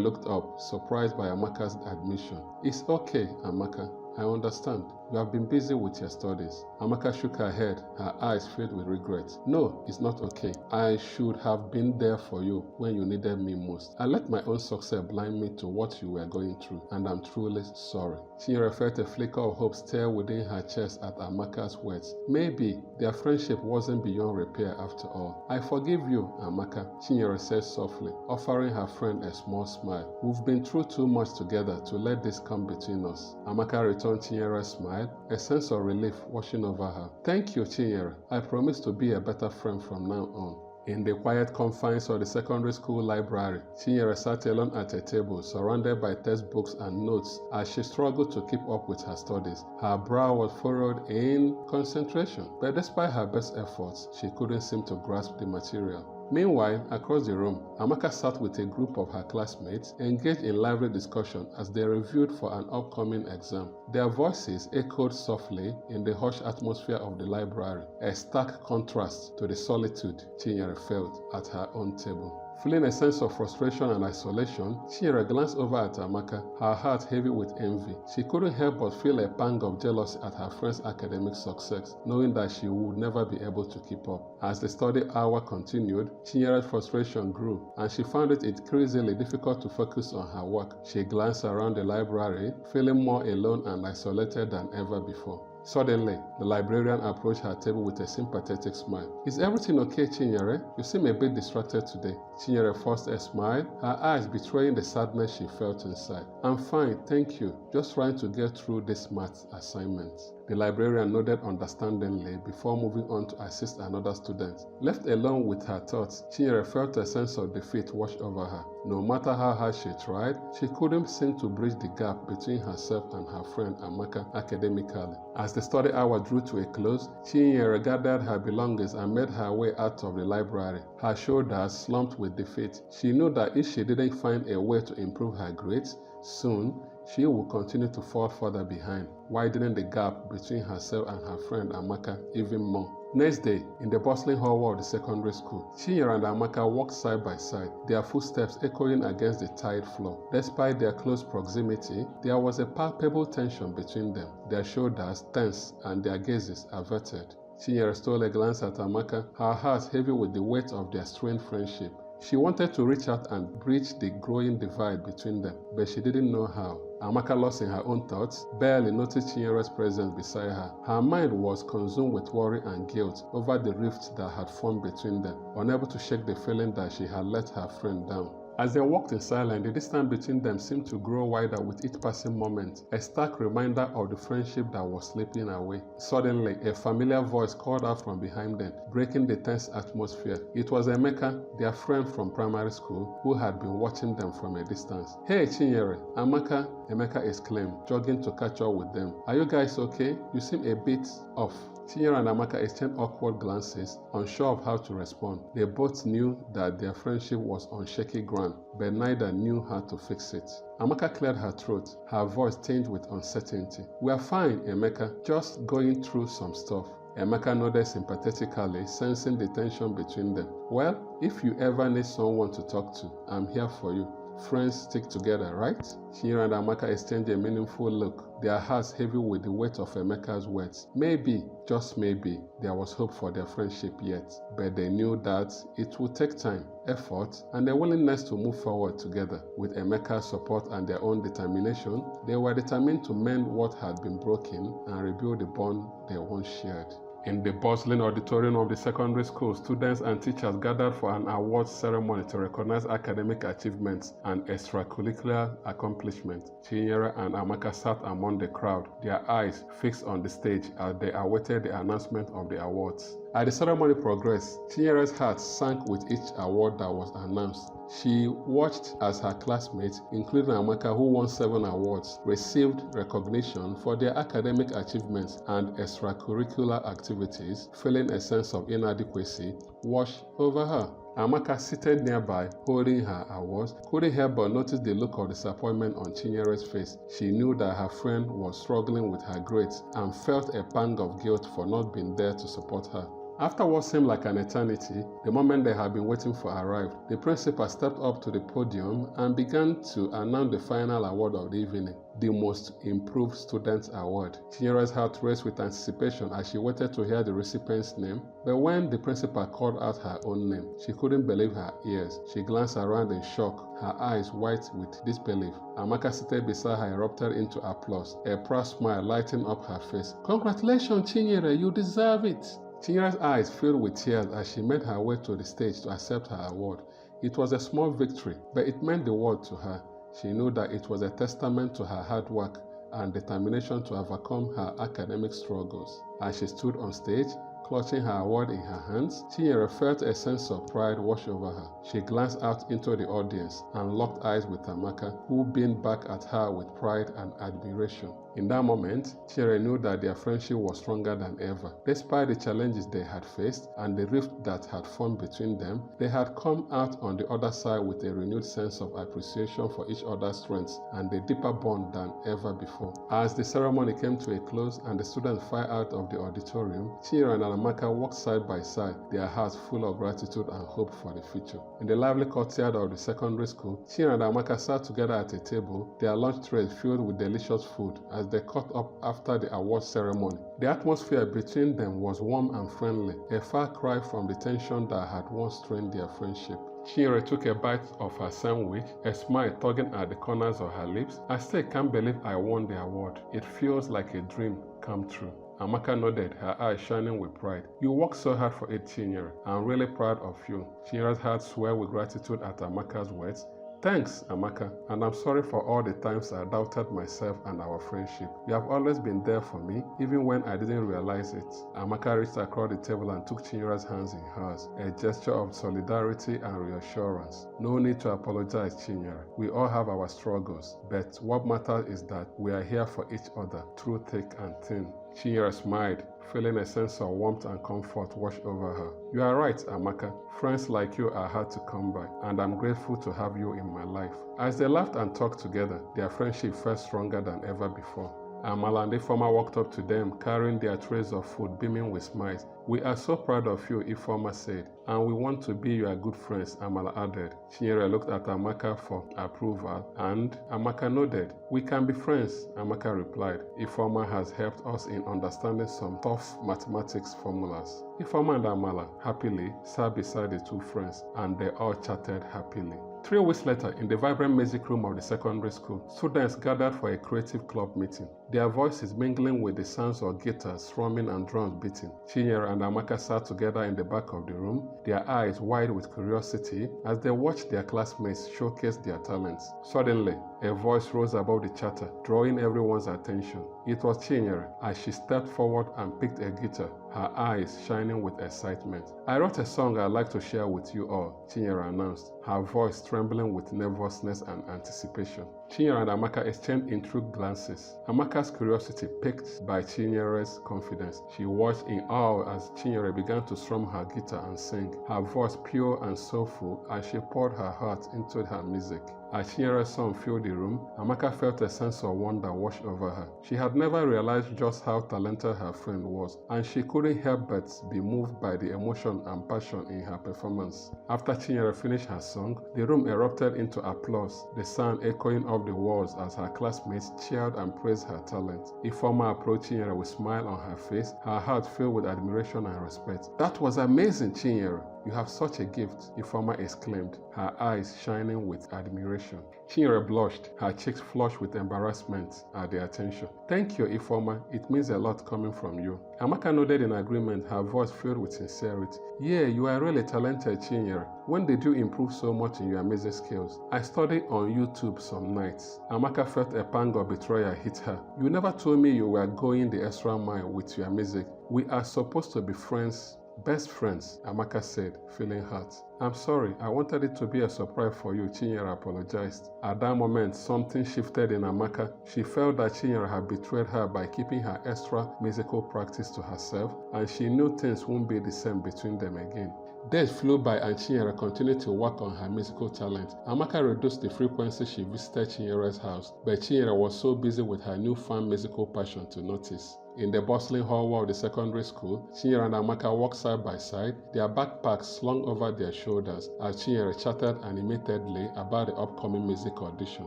looked up, surprised by Amaka's admission. "It's okay, Amaka. I understand. You have been busy with your studies." Amaka shook her head, her eyes filled with regret. "No, it's not okay. I should have been there for you when you needed me most. I let my own success blind me to what you were going through, and I'm truly sorry." Chinyere felt a flicker of hope stir within her chest at Amaka's words. Maybe their friendship wasn't beyond repair after all. "I forgive you, Amaka," Chinyere said softly, offering her friend a small smile. "We've been through too much together to let this come between us." Amaka returned Chinyere's smile, a sense of relief washing over her. "Thank you, Chinyere. I promise to be a better friend from now on." In the quiet confines of the secondary school library, Chinyere sat alone at a table, surrounded by textbooks and notes as she struggled to keep up with her studies. Her brow was furrowed in concentration, but despite her best efforts, she couldn't seem to grasp the material. Meanwhile, across the room, Amaka sat with a group of her classmates, engaged in lively discussion as they reviewed for an upcoming exam. Their voices echoed softly in the hushed atmosphere of the library, a stark contrast to the solitude Chinyere felt at her own table. Feeling a sense of frustration and isolation, Chinyere glanced over at Amaka, her heart heavy with envy. She couldn't help but feel a pang of jealousy at her friend's academic success, knowing that she would never be able to keep up. As the study hour continued, Chinyere's frustration grew, and she found it increasingly difficult to focus on her work. She glanced around the library, feeling more alone and isolated than ever before. Suddenly, the librarian approached her table with a sympathetic smile. "Is everything okay, Chinyere? You seem a bit distracted today." Chinyere forced a smile, her eyes betraying the sadness she felt inside. "I'm fine, thank you. Just trying to get through this math assignment." The librarian nodded understandingly before moving on to assist another student. Left alone with her thoughts, Chinyere felt a sense of defeat wash over her. No matter how hard she tried, she couldn't seem to bridge the gap between herself and her friend Amaka academically. As the study hour drew to a close, Chinyere gathered her belongings and made her way out of the library, her shoulders slumped with defeat. She knew that if she didn't find a way to improve her grades, Soon, she would continue to fall further behind, widening the gap between herself and her friend Amaka even more. Next day, in the bustling hallway of the secondary school, Chinyere and Amaka walked side by side, their footsteps echoing against the tiled floor. Despite their close proximity, there was a palpable tension between them, their shoulders tense and their gazes averted. Chinyere stole a glance at Amaka, her heart heavy with the weight of their strained friendship. She wanted to reach out and bridge the growing divide between them, but she didn't know how. Amaka, lost in her own thoughts, barely noticed Chinyere's presence beside her. Her mind was consumed with worry and guilt over the rift that had formed between them, unable to shake the feeling that she had let her friend down. As they walked in silence, the distance between them seemed to grow wider with each passing moment, a stark reminder of the friendship that was slipping away. Suddenly, a familiar voice called out from behind them, breaking the tense atmosphere. It was Emeka, their friend from primary school, who had been watching them from a distance. "Hey, Chinyere, Amaka," Emeka exclaimed, jogging to catch up with them. "Are you guys okay? You seem a bit off." Chinyere and Amaka exchanged awkward glances, unsure of how to respond. They both knew that their friendship was on shaky ground, but neither knew how to fix it. Amaka cleared her throat, her voice tinged with uncertainty. "We are fine, Emeka, just going through some stuff." Emeka nodded sympathetically, sensing the tension between them. "Well, if you ever need someone to talk to, I'm here for you. Friends stick together, right?" Chinyere and Amaka exchanged a meaningful look, their hearts heavy with the weight of Emeka's words. Maybe, just maybe, there was hope for their friendship yet, but they knew that it would take time, effort, and a willingness to move forward together. With Emeka's support and their own determination, they were determined to mend what had been broken and rebuild the bond they once shared. In the bustling auditorium of the secondary school, students and teachers gathered for an awards ceremony to recognize academic achievements and extracurricular accomplishments. Chinyere and Amaka sat among the crowd, their eyes fixed on the stage as they awaited the announcement of the awards. As the ceremony progressed, Chinyere's heart sank with each award that was announced. She watched as her classmates, including Amaka, who won 7 awards, received recognition for their academic achievements and extracurricular activities, feeling a sense of inadequacy wash over her. Amaka, seated nearby, holding her awards, couldn't help but notice the look of disappointment on Chinyere's face. She knew that her friend was struggling with her grades and felt a pang of guilt for not being there to support her. After what seemed like an eternity, the moment they had been waiting for arrived. The principal stepped up to the podium and began to announce the final award of the evening, the Most Improved Student Award. Chinyere's heart raced with anticipation as she waited to hear the recipient's name, but when the principal called out her own name, she couldn't believe her ears. She glanced around in shock, her eyes white with disbelief. Amaka, seated beside her, erupted into applause, a proud smile lighting up her face. "Congratulations, Chinyere, you deserve it." Chinyere's eyes filled with tears as she made her way to the stage to accept her award. It was a small victory, but it meant the world to her. She knew that it was a testament to her hard work and determination to overcome her academic struggles. As she stood on stage, clutching her award in her hands, Chinyere felt a sense of pride wash over her. She glanced out into the audience and locked eyes with Amaka, who beamed back at her with pride and admiration. In that moment, Chinyere knew that their friendship was stronger than ever. Despite the challenges they had faced and the rift that had formed between them, they had come out on the other side with a renewed sense of appreciation for each other's strengths and a deeper bond than ever before. As the ceremony came to a close and the students filed out of the auditorium, Chinyere and Amaka walked side by side, their hearts full of gratitude and hope for the future. In the lively courtyard of the secondary school, Chinyere and Amaka sat together at a table, their lunch trays filled with delicious food, as they caught up after the award ceremony. The atmosphere between them was warm and friendly, a far cry from the tension that had once strained their friendship. Chinyere took a bite of her sandwich, a smile tugging at the corners of her lips. "I still can't believe I won the award. It feels like a dream come true." Amaka nodded, her eyes shining with pride. "You worked so hard for it, Chinyere. I'm really proud of you." Chinyere's heart swelled with gratitude at Amaka's words. "Thanks, Amaka, and I'm sorry for all the times I doubted myself and our friendship. You have always been there for me, even when I didn't realize it." Amaka reached across the table and took Chinyere's hands in hers, a gesture of solidarity and reassurance. "No need to apologize, Chinyere. We all have our struggles, but what matters is that we are here for each other, through thick and thin." Chinyere smiled, feeling a sense of warmth and comfort wash over her. You are right, Amaka. Friends like you are hard to come by, and I'm grateful to have you in my life. As they laughed and talked together, their friendship felt stronger than ever before. Amala and Ifeoma walked up to them, carrying their trays of food, beaming with smiles. We are so proud of you, Ifeoma said, and we want to be your good friends, Amala added. Chinyere looked at Amaka for approval, and Amaka nodded. We can be friends, Amaka replied. Ifeoma has helped us in understanding some tough mathematics formulas. Ifeoma and Amala happily sat beside the two friends, and they all chatted happily. 3 weeks later, in the vibrant music room of the secondary school, students gathered for a creative club meeting, their voices mingling with the sounds of guitars strumming and drums beating. Chinyere and Amaka sat together in the back of the room, their eyes wide with curiosity as they watched their classmates showcase their talents. Suddenly, a voice rose above the chatter, drawing everyone's attention. It was Chinyere as she stepped forward and picked a guitar, her eyes shining with excitement. I wrote a song I'd like to share with you all, Chinyere announced, her voice trembling with nervousness and anticipation. Chinyere and Amaka exchanged intrigued glances. Amaka's curiosity piqued by Chinyere's confidence. She watched in awe as Chinyere began to strum her guitar and sing, her voice pure and soulful as she poured her heart into her music. As Chinyere's song filled the room, Amaka felt a sense of wonder wash over her. She had never realized just how talented her friend was, and she couldn't help but be moved by the emotion and passion in her performance. After Chinyere finished her song, the room erupted into applause, the sound echoing off the walls as her classmates cheered and praised her talent. Ifeoma approached Chinyere with a smile on her face, her heart filled with admiration and respect. "That was amazing, Chinyere. You have such a gift," Ifeoma exclaimed, her eyes shining with admiration. Chinyere blushed, her cheeks flushed with embarrassment at the attention. "Thank you, Ifeoma. It means a lot coming from you." Amaka nodded in agreement, her voice filled with sincerity. "Yeah, you are really talented, Chinyere. When did you improve so much in your music skills?" "I studied on YouTube some nights." Amaka felt a pang of betrayal hit her. "You never told me you were going the extra mile with your music. We are supposed to be friends. Best friends," Amaka said, feeling hurt. "I'm sorry, I wanted it to be a surprise for you," Chinyere apologized. At that moment, something shifted in Amaka. She felt that Chinyere had betrayed her by keeping her extra musical practice to herself, and she knew things wouldn't be the same between them again. Days flew by and Chinyere continued to work on her musical talent. Amaka reduced the frequency she visited Chinyere's house, but Chinyere was so busy with her newfound musical passion to notice. In the bustling hallway of the secondary school, Chinyere and Amaka walked side by side, their backpacks slung over their shoulders as Chinyere chatted animatedly about the upcoming music audition.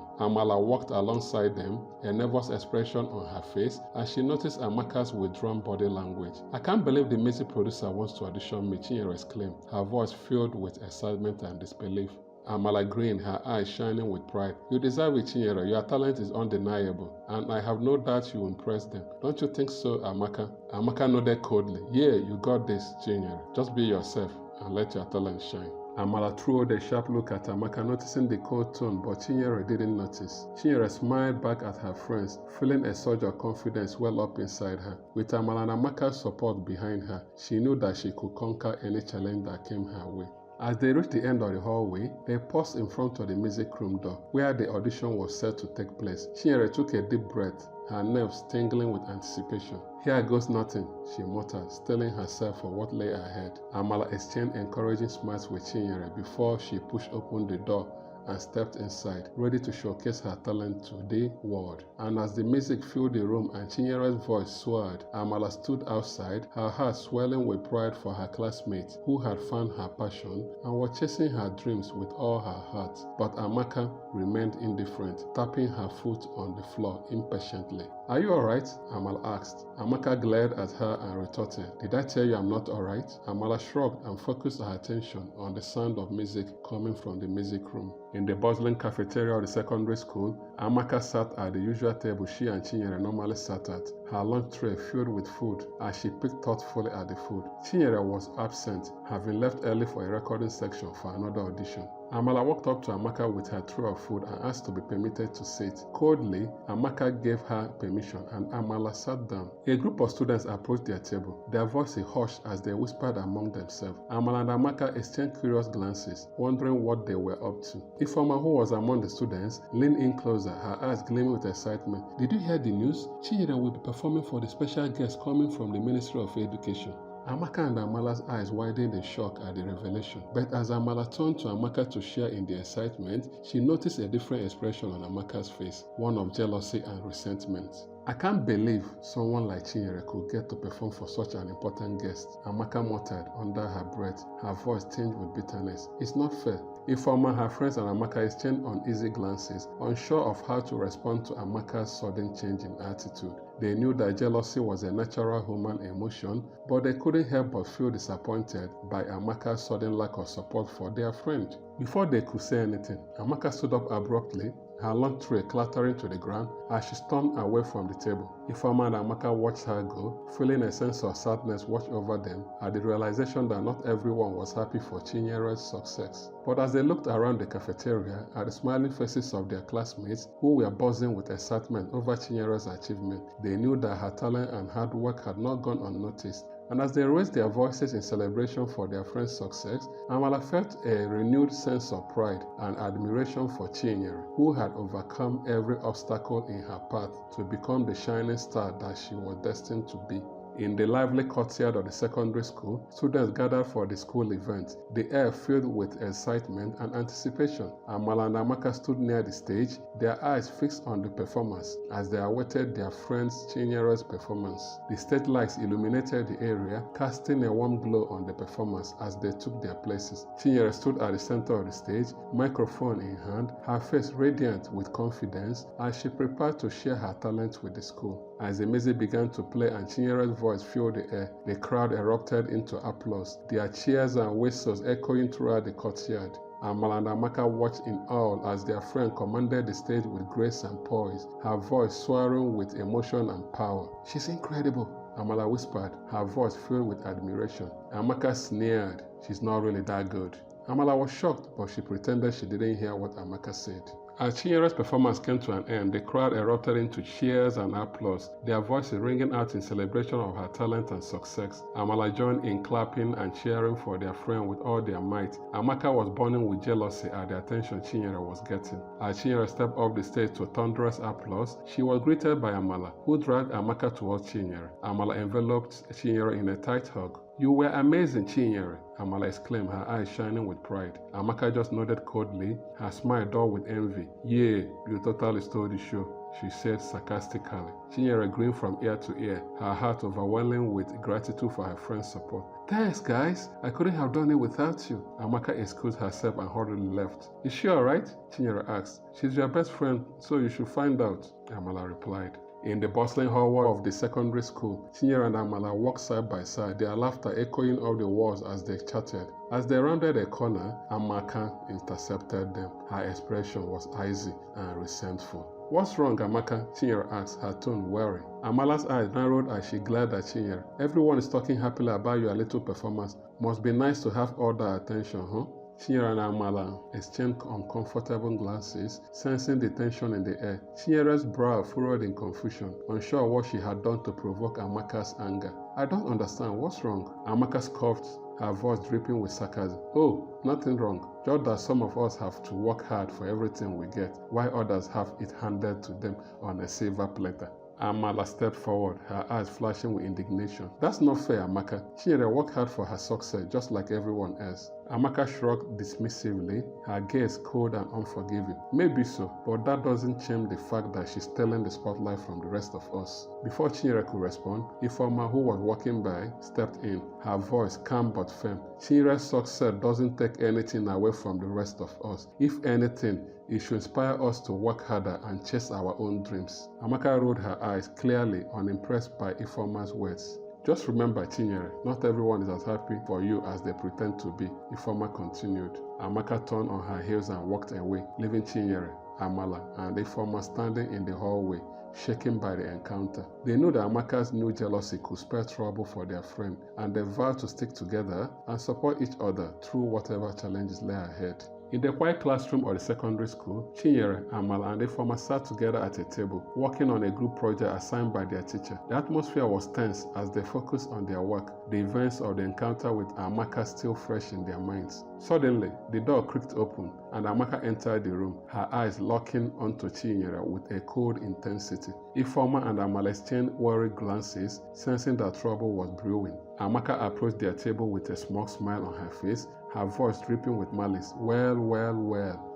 Amala walked alongside them, a nervous expression on her face as she noticed Amaka's withdrawn body language. "I can't believe the music producer wants to audition me," Chinyere exclaimed, her voice filled with excitement and disbelief. Amala grinned, her eyes shining with pride. "You deserve it, Chinyere. Your talent is undeniable, and I have no doubt you will impress them. Don't you think so, Amaka?" Amaka nodded coldly. "Yeah, you got this, Chinyere. Just be yourself and let your talent shine." Amala threw a sharp look at Amaka, noticing the cold tone, but Chinyere didn't notice. Chinyere smiled back at her friends, feeling a surge of confidence well up inside her. With Amala and Amaka's support behind her, she knew that she could conquer any challenge that came her way. As they reached the end of the hallway, they paused in front of the music room door, where the audition was set to take place. Chinyere took a deep breath, her nerves tingling with anticipation. "Here goes nothing," she muttered, steeling herself for what lay ahead. Amala exchanged encouraging smiles with Chinyere before she pushed open the door and stepped inside, ready to showcase her talent to the world. And as the music filled the room and Chinyere's voice soared, Amala stood outside, her heart swelling with pride for her classmates who had found her passion and were chasing her dreams with all her heart. But Amaka remained indifferent, tapping her foot on the floor impatiently. "Are you alright?" Amala asked. Amaka glared at her and retorted, "Did I tell you I'm not alright?" Amala shrugged and focused her attention on the sound of music coming from the music room. In the bustling cafeteria of the secondary school, Amaka sat at the usual table she and Chinyere normally sat at, her lunch tray filled with food as she picked thoughtfully at the food. Chinyere was absent, having left early for a recording section for another audition. Amala walked up to Amaka with her tray of food and asked to be permitted to sit. Coldly, Amaka gave her permission and Amala sat down. A group of students approached their table, their voices hushed as they whispered among themselves. Amala and Amaka exchanged curious glances, wondering what they were up to. Ifeoma, who was among the students, leaned in closer, her eyes gleaming with excitement. "Did you hear the news? Chinyere will be performing for the special guests coming from the Ministry of Education. Amaka and Amala's eyes widened in shock at the revelation, but as Amala turned to Amaka to share in the excitement, she noticed a different expression on Amaka's face, one of jealousy and resentment. I can't believe someone like Chinyere could get to perform for such an important guest, Amaka muttered under her breath, her voice tinged with bitterness. It's not fair. Ifeoma, her friends, and Amaka exchanged uneasy glances, unsure of how to respond to Amaka's sudden change in attitude. They knew that jealousy was a natural human emotion, but they couldn't help but feel disappointed by Amaka's sudden lack of support for their friend. Before they could say anything, Amaka stood up abruptly, her long tray clattering to the ground as she stormed away from the table. Ifeoma and Amaka watched her go, feeling a sense of sadness wash over them at the realization that not everyone was happy for Chinyere's success. But as they looked around the cafeteria at the smiling faces of their classmates who were buzzing with excitement over Chinyere's achievement, they knew that her talent and hard work had not gone unnoticed. And as they raised their voices in celebration for their friend's success, Amala felt a renewed sense of pride and admiration for Chinyere, who had overcome every obstacle in her path to become the shining star that she was destined to be. In the lively courtyard of the secondary school, students gathered for the school event, the air filled with excitement and anticipation. Amala and Amaka stood near the stage, their eyes fixed on the performers as they awaited their friend Chinyere's performance. The stage lights illuminated the area, casting a warm glow on the performers as they took their places. Chinyere stood at the center of the stage, microphone in hand, her face radiant with confidence as she prepared to share her talent with the school. As the music began to play and Chinyere's voice filled the air, the crowd erupted into applause, their cheers and whistles echoing throughout the courtyard. Amala and Amaka watched in awe as their friend commanded the stage with grace and poise, her voice soaring with emotion and power. "She's incredible," Amala whispered, her voice filled with admiration. Amaka sneered, "She's not really that good." Amala was shocked, but she pretended she didn't hear what Amaka said. As Chinyere's performance came to an end, the crowd erupted into cheers and applause, their voices ringing out in celebration of her talent and success. Amala joined in clapping and cheering for their friend with all their might. Amaka was burning with jealousy at the attention Chinyere was getting. As Chinyere stepped off the stage to thunderous applause, she was greeted by Amala, who dragged Amaka towards Chinyere. Amala enveloped Chinyere in a tight hug. "You were amazing, Chinyere," Amala exclaimed, her eyes shining with pride. Amaka just nodded coldly, her smile dull with envy. "Yeah, you totally stole the show," she said sarcastically. Chinyere grinned from ear to ear, her heart overwhelming with gratitude for her friend's support. "Thanks, guys. I couldn't have done it without you." Amaka excused herself and hurriedly left. "Is she alright?" Chinyere asked. "She's your best friend, so you should find out," Amala replied. In the bustling hallway of the secondary school, Chinyere and Amala walked side by side, their laughter echoing off the walls as they chatted. As they rounded a corner, Amaka intercepted them. Her expression was icy and resentful. "What's wrong, Amaka?" Chinyere asked, her tone wary. Amala's eyes narrowed as she glared at Chinyere. "Everyone is talking happily about your little performance. Must be nice to have all that attention, huh?" Chinyere and Amala exchanged uncomfortable glances, sensing the tension in the air. Chinyere's brow furrowed in confusion, unsure what she had done to provoke Amaka's anger. "I don't understand. What's wrong?" Amaka scoffed, her voice dripping with sarcasm. "Oh, nothing wrong. Just that some of us have to work hard for everything we get, while others have it handed to them on a silver platter." Amala stepped forward, her eyes flashing with indignation. "That's not fair, Amaka. Chinyere worked hard for her success just like everyone else." Amaka shrugged dismissively, her gaze cold and unforgiving. "Maybe so, but that doesn't change the fact that she's stealing the spotlight from the rest of us." Before Chinyere could respond, Ifeoma, who was walking by, stepped in, her voice calm but firm. "Chinyere's success doesn't take anything away from the rest of us. If anything, it should inspire us to work harder and chase our own dreams." Amaka rolled her eyes, clearly unimpressed by Ifeoma's words. "Just remember, Chinyere, not everyone is as happy for you as they pretend to be," Ifeoma continued. Amaka turned on her heels and walked away, leaving Chinyere, Amala, and Ifeoma standing in the hallway, shaken by the encounter. They knew that Amaka's new jealousy could spell trouble for their friend, and they vowed to stick together and support each other through whatever challenges lay ahead. In the quiet classroom of the secondary school, Chinyere, Amala, and Ifeoma sat together at a table, working on a group project assigned by their teacher. The atmosphere was tense as they focused on their work, the events of the encounter with Amaka still fresh in their minds. Suddenly, the door creaked open, and Amaka entered the room, her eyes locking onto Chinyere with a cold intensity. Ifeoma and Amala exchanged worried glances, sensing that trouble was brewing. Amaka approached their table with a small smile on her face, her voice dripping with malice. Well,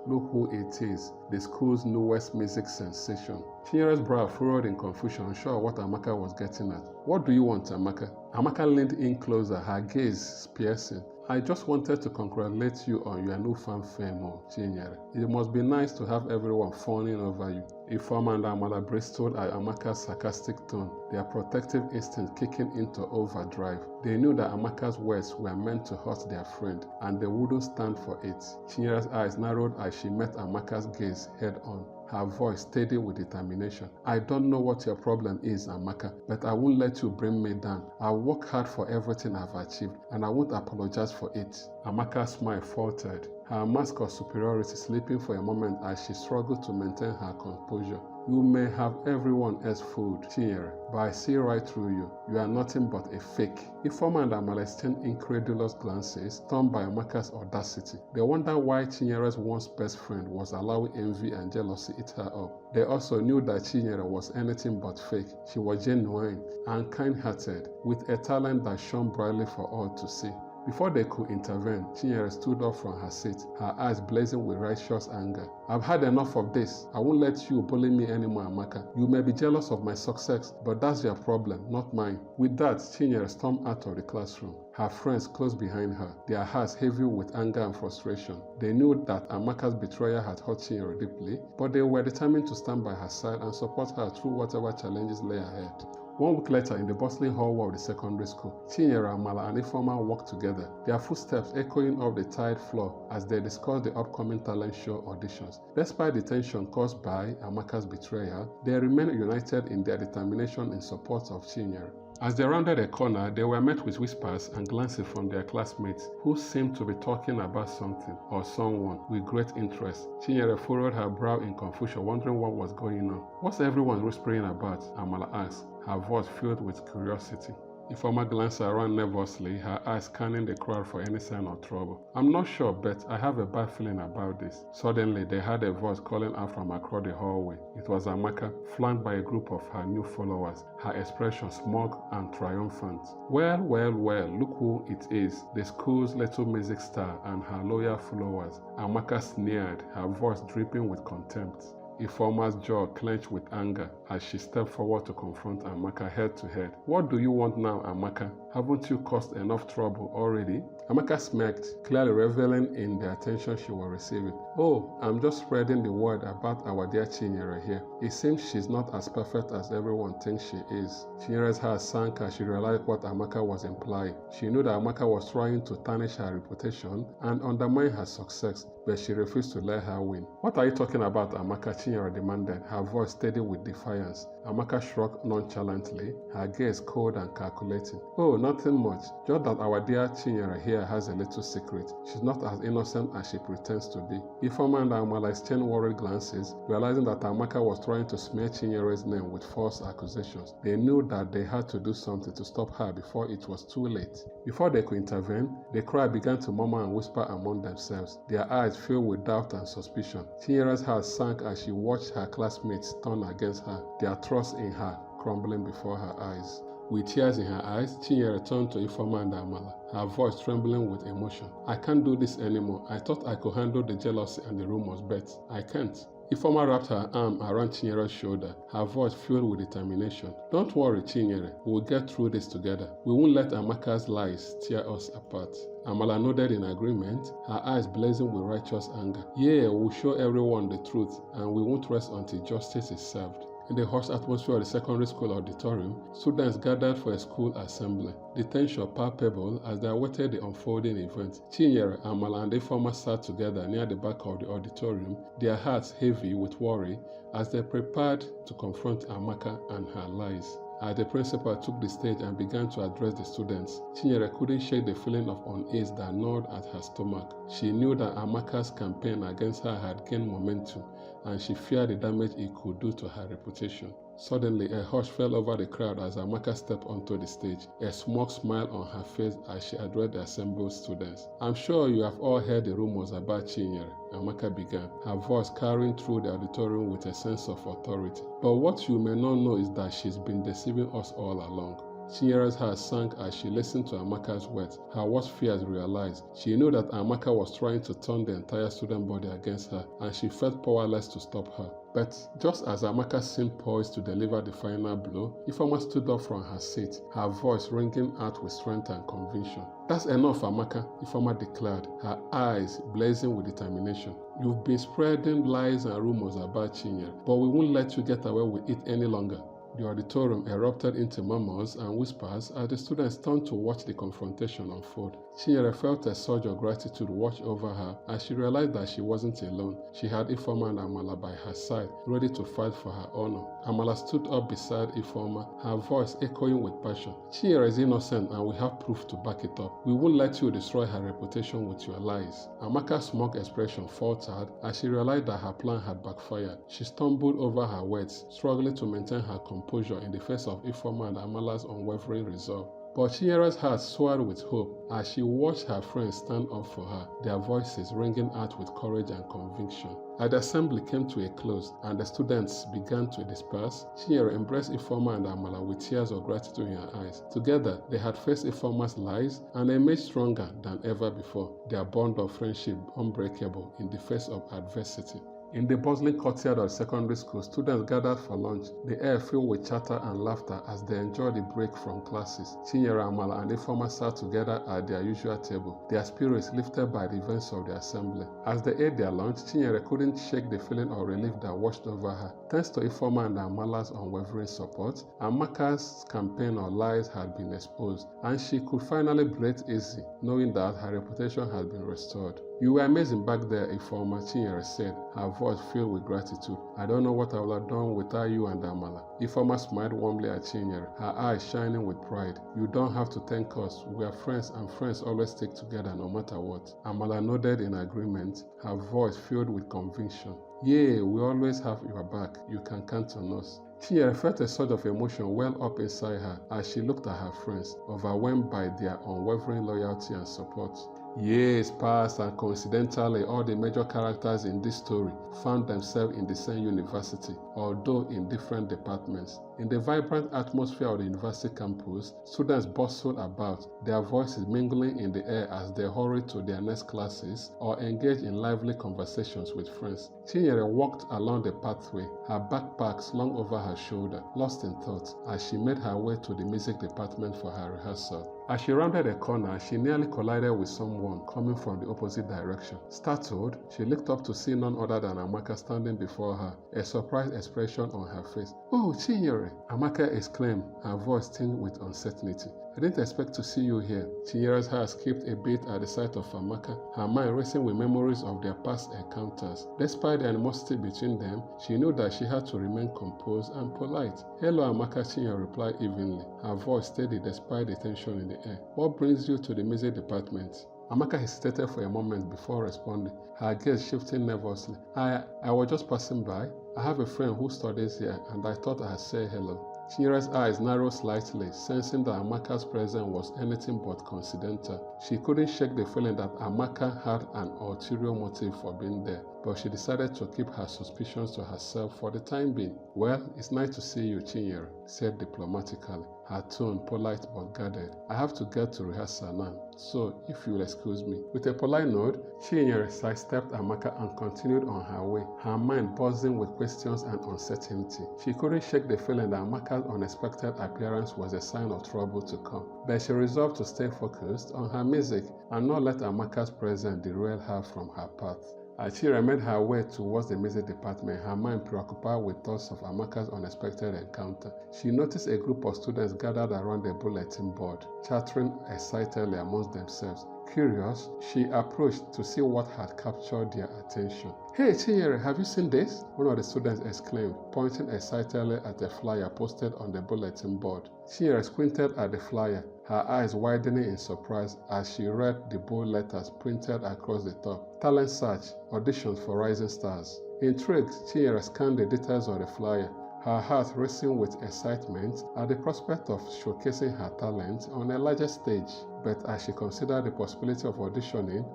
look who it is, the school's newest music sensation. Chinyere's brow furrowed in confusion, unsure what Amaka was getting at. What do you want, Amaka? Amaka leaned in closer, her gaze piercing. I just wanted to congratulate you on your newfound fame, Chinyere. It must be nice to have everyone fawning over you. Ifeoma and Amala bristled at Amaka's sarcastic tone, their protective instinct kicking into overdrive. They knew that Amaka's words were meant to hurt their friend, and they wouldn't stand for it. Chinyere's eyes narrowed as she met Amaka's gaze head-on, her voice steady with determination. I don't know what your problem is, Amaka, but I won't let you bring me down. I'll work hard for everything I've achieved, and I won't apologize for it. Amaka's smile faltered, her mask of superiority slipping for a moment as she struggled to maintain her composure. You may have everyone else fooled, Chinyere, but I see right through you. You are nothing but a fake. Ifeoma and Amala exchanged incredulous glances, stunned by Amaka's audacity. They wondered why Chinyere's once best friend was allowing envy and jealousy eat her up. They also knew that Chinyere was anything but fake. She was genuine and kind-hearted, with a talent that shone brightly for all to see. Before they could intervene, Chinyere stood up from her seat, her eyes blazing with righteous anger. I've had enough of this. I won't let you bully me anymore, Amaka. You may be jealous of my success, but that's your problem, not mine. With that, Chinyere stormed out of the classroom, her friends close behind her, their hearts heavy with anger and frustration. They knew that Amaka's betrayal had hurt Chinyere deeply, but they were determined to stand by her side and support her through whatever challenges lay ahead. 1 week later, in the bustling hallway of the secondary school, Chinyere, Amala, and Ifeoma walked together, their footsteps echoing off the tiled floor as they discussed the upcoming talent show auditions. Despite the tension caused by Amaka's betrayal, they remained united in their determination in support of Chinyere. As they rounded a corner, they were met with whispers and glances from their classmates, who seemed to be talking about something or someone with great interest. Chinyere furrowed her brow in confusion, wondering what was going on. What's everyone whispering about? Amala asked, her voice filled with curiosity. Ifeoma glanced around nervously, her eyes scanning the crowd for any sign of trouble. I'm not sure, but I have a bad feeling about this. Suddenly, they heard a voice calling out from across the hallway. It was Amaka, flanked by a group of her new followers, her expression smug and triumphant. Well, look who it is, the school's little music star and her loyal followers. Amaka sneered, her voice dripping with contempt. Ifeoma's jaw clenched with anger as she stepped forward to confront Amaka head to head. What do you want now, Amaka? Haven't you caused enough trouble already? Amaka smirked, clearly reveling in the attention she was receiving. Oh, I'm just spreading the word about our dear Chinyere here. It seems she's not as perfect as everyone thinks she is. Chinyere's heart sank as she realized what Amaka was implying. She knew that Amaka was trying to tarnish her reputation and undermine her success, but she refused to let her win. What are you talking about, Amaka? Chinyere demanded, her voice steady with defiance. Amaka shrugged nonchalantly, her gaze cold and calculating. Oh, nothing much. Just that our dear Chinyere here has a little secret. She's not as innocent as she pretends to be. Ifeoma and Amala exchanged worried glances, realizing that Amaka was trying to smear Chinyere's name with false accusations. They knew that they had to do something to stop her before it was too late. Before they could intervene, the crowd began to murmur and whisper among themselves, their eyes filled with doubt and suspicion. Chinyere's heart sank as she watched her classmates turn against her, their trust in her crumbling before her eyes. With tears in her eyes, Chinyere turned to Ifeoma and Amala, her voice trembling with emotion. I can't do this anymore. I thought I could handle the jealousy and the rumors, but I can't. Ifeoma wrapped her arm around Chinyere's shoulder, her voice filled with determination. Don't worry, Chinyere. We'll get through this together. We won't let Amaka's lies tear us apart. Amala nodded in agreement, her eyes blazing with righteous anger. Yeah, we'll show everyone the truth, and we won't rest until justice is served. In the hushed atmosphere of the secondary school auditorium, students gathered for a school assembly. The tension palpable as they awaited the unfolding event. Chinyere, Amala, and Ifeoma sat together near the back of the auditorium, their hearts heavy with worry as they prepared to confront Amaka and her lies. As the principal took the stage and began to address the students, Chinyere couldn't shake the feeling of unease that gnawed at her stomach. She knew that Amaka's campaign against her had gained momentum, and she feared the damage it could do to her reputation. Suddenly, a hush fell over the crowd as Amaka stepped onto the stage, a smug smile on her face as she addressed the assembled students. "I'm sure you have all heard the rumors about Chinyere," Amaka began, her voice carrying through the auditorium with a sense of authority. "But what you may not know is that she's been deceiving us all along." Chinyere's heart sank as she listened to Amaka's words. Her worst fears realized. She knew that Amaka was trying to turn the entire student body against her, and she felt powerless to stop her. But just as Amaka seemed poised to deliver the final blow, Ifeoma stood up from her seat, her voice ringing out with strength and conviction. "That's enough, Amaka," Ifeoma declared, her eyes blazing with determination. "You've been spreading lies and rumors about Chinyere, but we won't let you get away with it any longer." The auditorium erupted into murmurs and whispers as the students turned to watch the confrontation unfold. Chinyere felt a surge of gratitude wash over her as she realized that she wasn't alone. She had Ifeoma and Amala by her side, ready to fight for her honor. Amala stood up beside Ifeoma, her voice echoing with passion. "Chinyere is innocent and we have proof to back it up. We won't let you destroy her reputation with your lies." Amaka's smug expression faltered as she realized that her plan had backfired. She stumbled over her words, struggling to maintain her composure in the face of Ifeoma and Amala's unwavering resolve. But Chinyere's heart soared with hope as she watched her friends stand up for her, their voices ringing out with courage and conviction. As the assembly came to a close and the students began to disperse, Chinyere embraced Ifeoma and Amala with tears of gratitude in her eyes. Together, they had faced Ifeoma's lies and emerged stronger than ever before, their bond of friendship unbreakable in the face of adversity. In the bustling courtyard of the secondary school, students gathered for lunch, the air filled with chatter and laughter as they enjoyed the break from classes. Chinyere, Amala, and Ifeoma sat together at their usual table, their spirits lifted by the events of the assembly. As they ate their lunch, Chinyere couldn't shake the feeling of relief that washed over her. Thanks to Ifeoma and Amala's unwavering support, Amaka's campaign of lies had been exposed, and she could finally breathe easy, knowing that her reputation had been restored. "You were amazing back there, Ifeoma," Chinyere said, her voice filled with gratitude. "I don't know what I would have done without you and Amala." Ifeoma smiled warmly at Chinyere, her eyes shining with pride. "You don't have to thank us. We are friends, and friends always stick together no matter what." Amala nodded in agreement, her voice filled with conviction. "Yeah, we always have your back. You can count on us." Chinyere felt a surge of emotion well up inside her as she looked at her friends, overwhelmed by their unwavering loyalty and support. Years passed, and coincidentally, all the major characters in this story found themselves in the same university, although in different departments. In the vibrant atmosphere of the university campus, students bustled about, their voices mingling in the air as they hurried to their next classes or engaged in lively conversations with friends. Chinyere walked along the pathway, her backpack slung over her shoulder, lost in thought, as she made her way to the music department for her rehearsal. As she rounded a corner, she nearly collided with someone coming from the opposite direction. Startled, she looked up to see none other than Amaka standing before her, a surprised expression on her face. "Oh, Chinyere!" Amaka exclaimed, her voice tinged with uncertainty. "I didn't expect to see you here." Chinyere's heart skipped a beat at the sight of Amaka, her mind racing with memories of their past encounters. Despite the animosity between them, she knew that she had to remain composed and polite. "Hello, Amaka," Chinyere replied evenly, her voice steady despite the tension in the air. "What brings you to the music department?" Amaka hesitated for a moment before responding, her gaze shifting nervously. I was just passing by. I have a friend who studies here, and I thought I'd say hello." Chinyere's eyes narrowed slightly, sensing that Amaka's presence was anything but coincidental. She couldn't shake the feeling that Amaka had an ulterior motive for being there, but she decided to keep her suspicions to herself for the time being. "Well, it's nice to see you, Chinyere," said diplomatically, her tone polite but guarded. "I have to get to rehearsal now, so if you'll excuse me." With a polite nod, Chinyere sidestepped Amaka and continued on her way, her mind buzzing with questions and uncertainty. She couldn't shake the feeling that Amaka's unexpected appearance was a sign of trouble to come, but she resolved to stay focused on her music and not let Amaka's presence derail her from her path. As she made her way towards the music department, her mind preoccupied with thoughts of Amaka's unexpected encounter, she noticed a group of students gathered around the bulletin board, chattering excitedly amongst themselves. Curious, she approached to see what had captured their attention. "Hey Chinyere, have you seen this?" one of the students exclaimed, pointing excitedly at a flyer posted on the bulletin board. Chinyere squinted at the flyer, her eyes widening in surprise as she read the bold letters printed across the top. "Talent search, auditions for rising stars." Intrigued, Chinyere scanned the details of the flyer, her heart racing with excitement at the prospect of showcasing her talent on a larger stage. But as she considered the possibility of auditioning,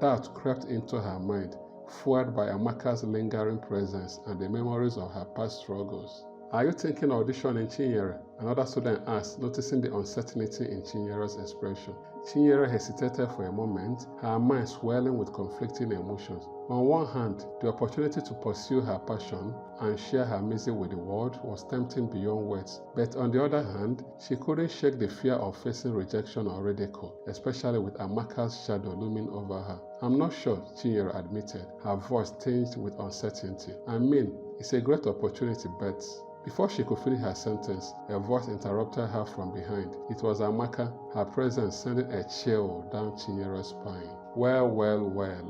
doubt crept into her mind, fueled by Amaka's lingering presence and the memories of her past struggles. "Are you thinking of auditioning, Chinyere?" another student asked, noticing the uncertainty in Chinyere's expression. Chinyere hesitated for a moment, her mind swelling with conflicting emotions. On one hand, the opportunity to pursue her passion and share her music with the world was tempting beyond words. But on the other hand, she couldn't shake the fear of facing rejection or ridicule, especially with Amaka's shadow looming over her. "I'm not sure," Chinyere admitted, her voice tinged with uncertainty. "I mean, it's a great opportunity, but..." Before she could finish her sentence, a voice interrupted her from behind. It was Amaka, her presence sending a chill down Chinyere's spine. Well,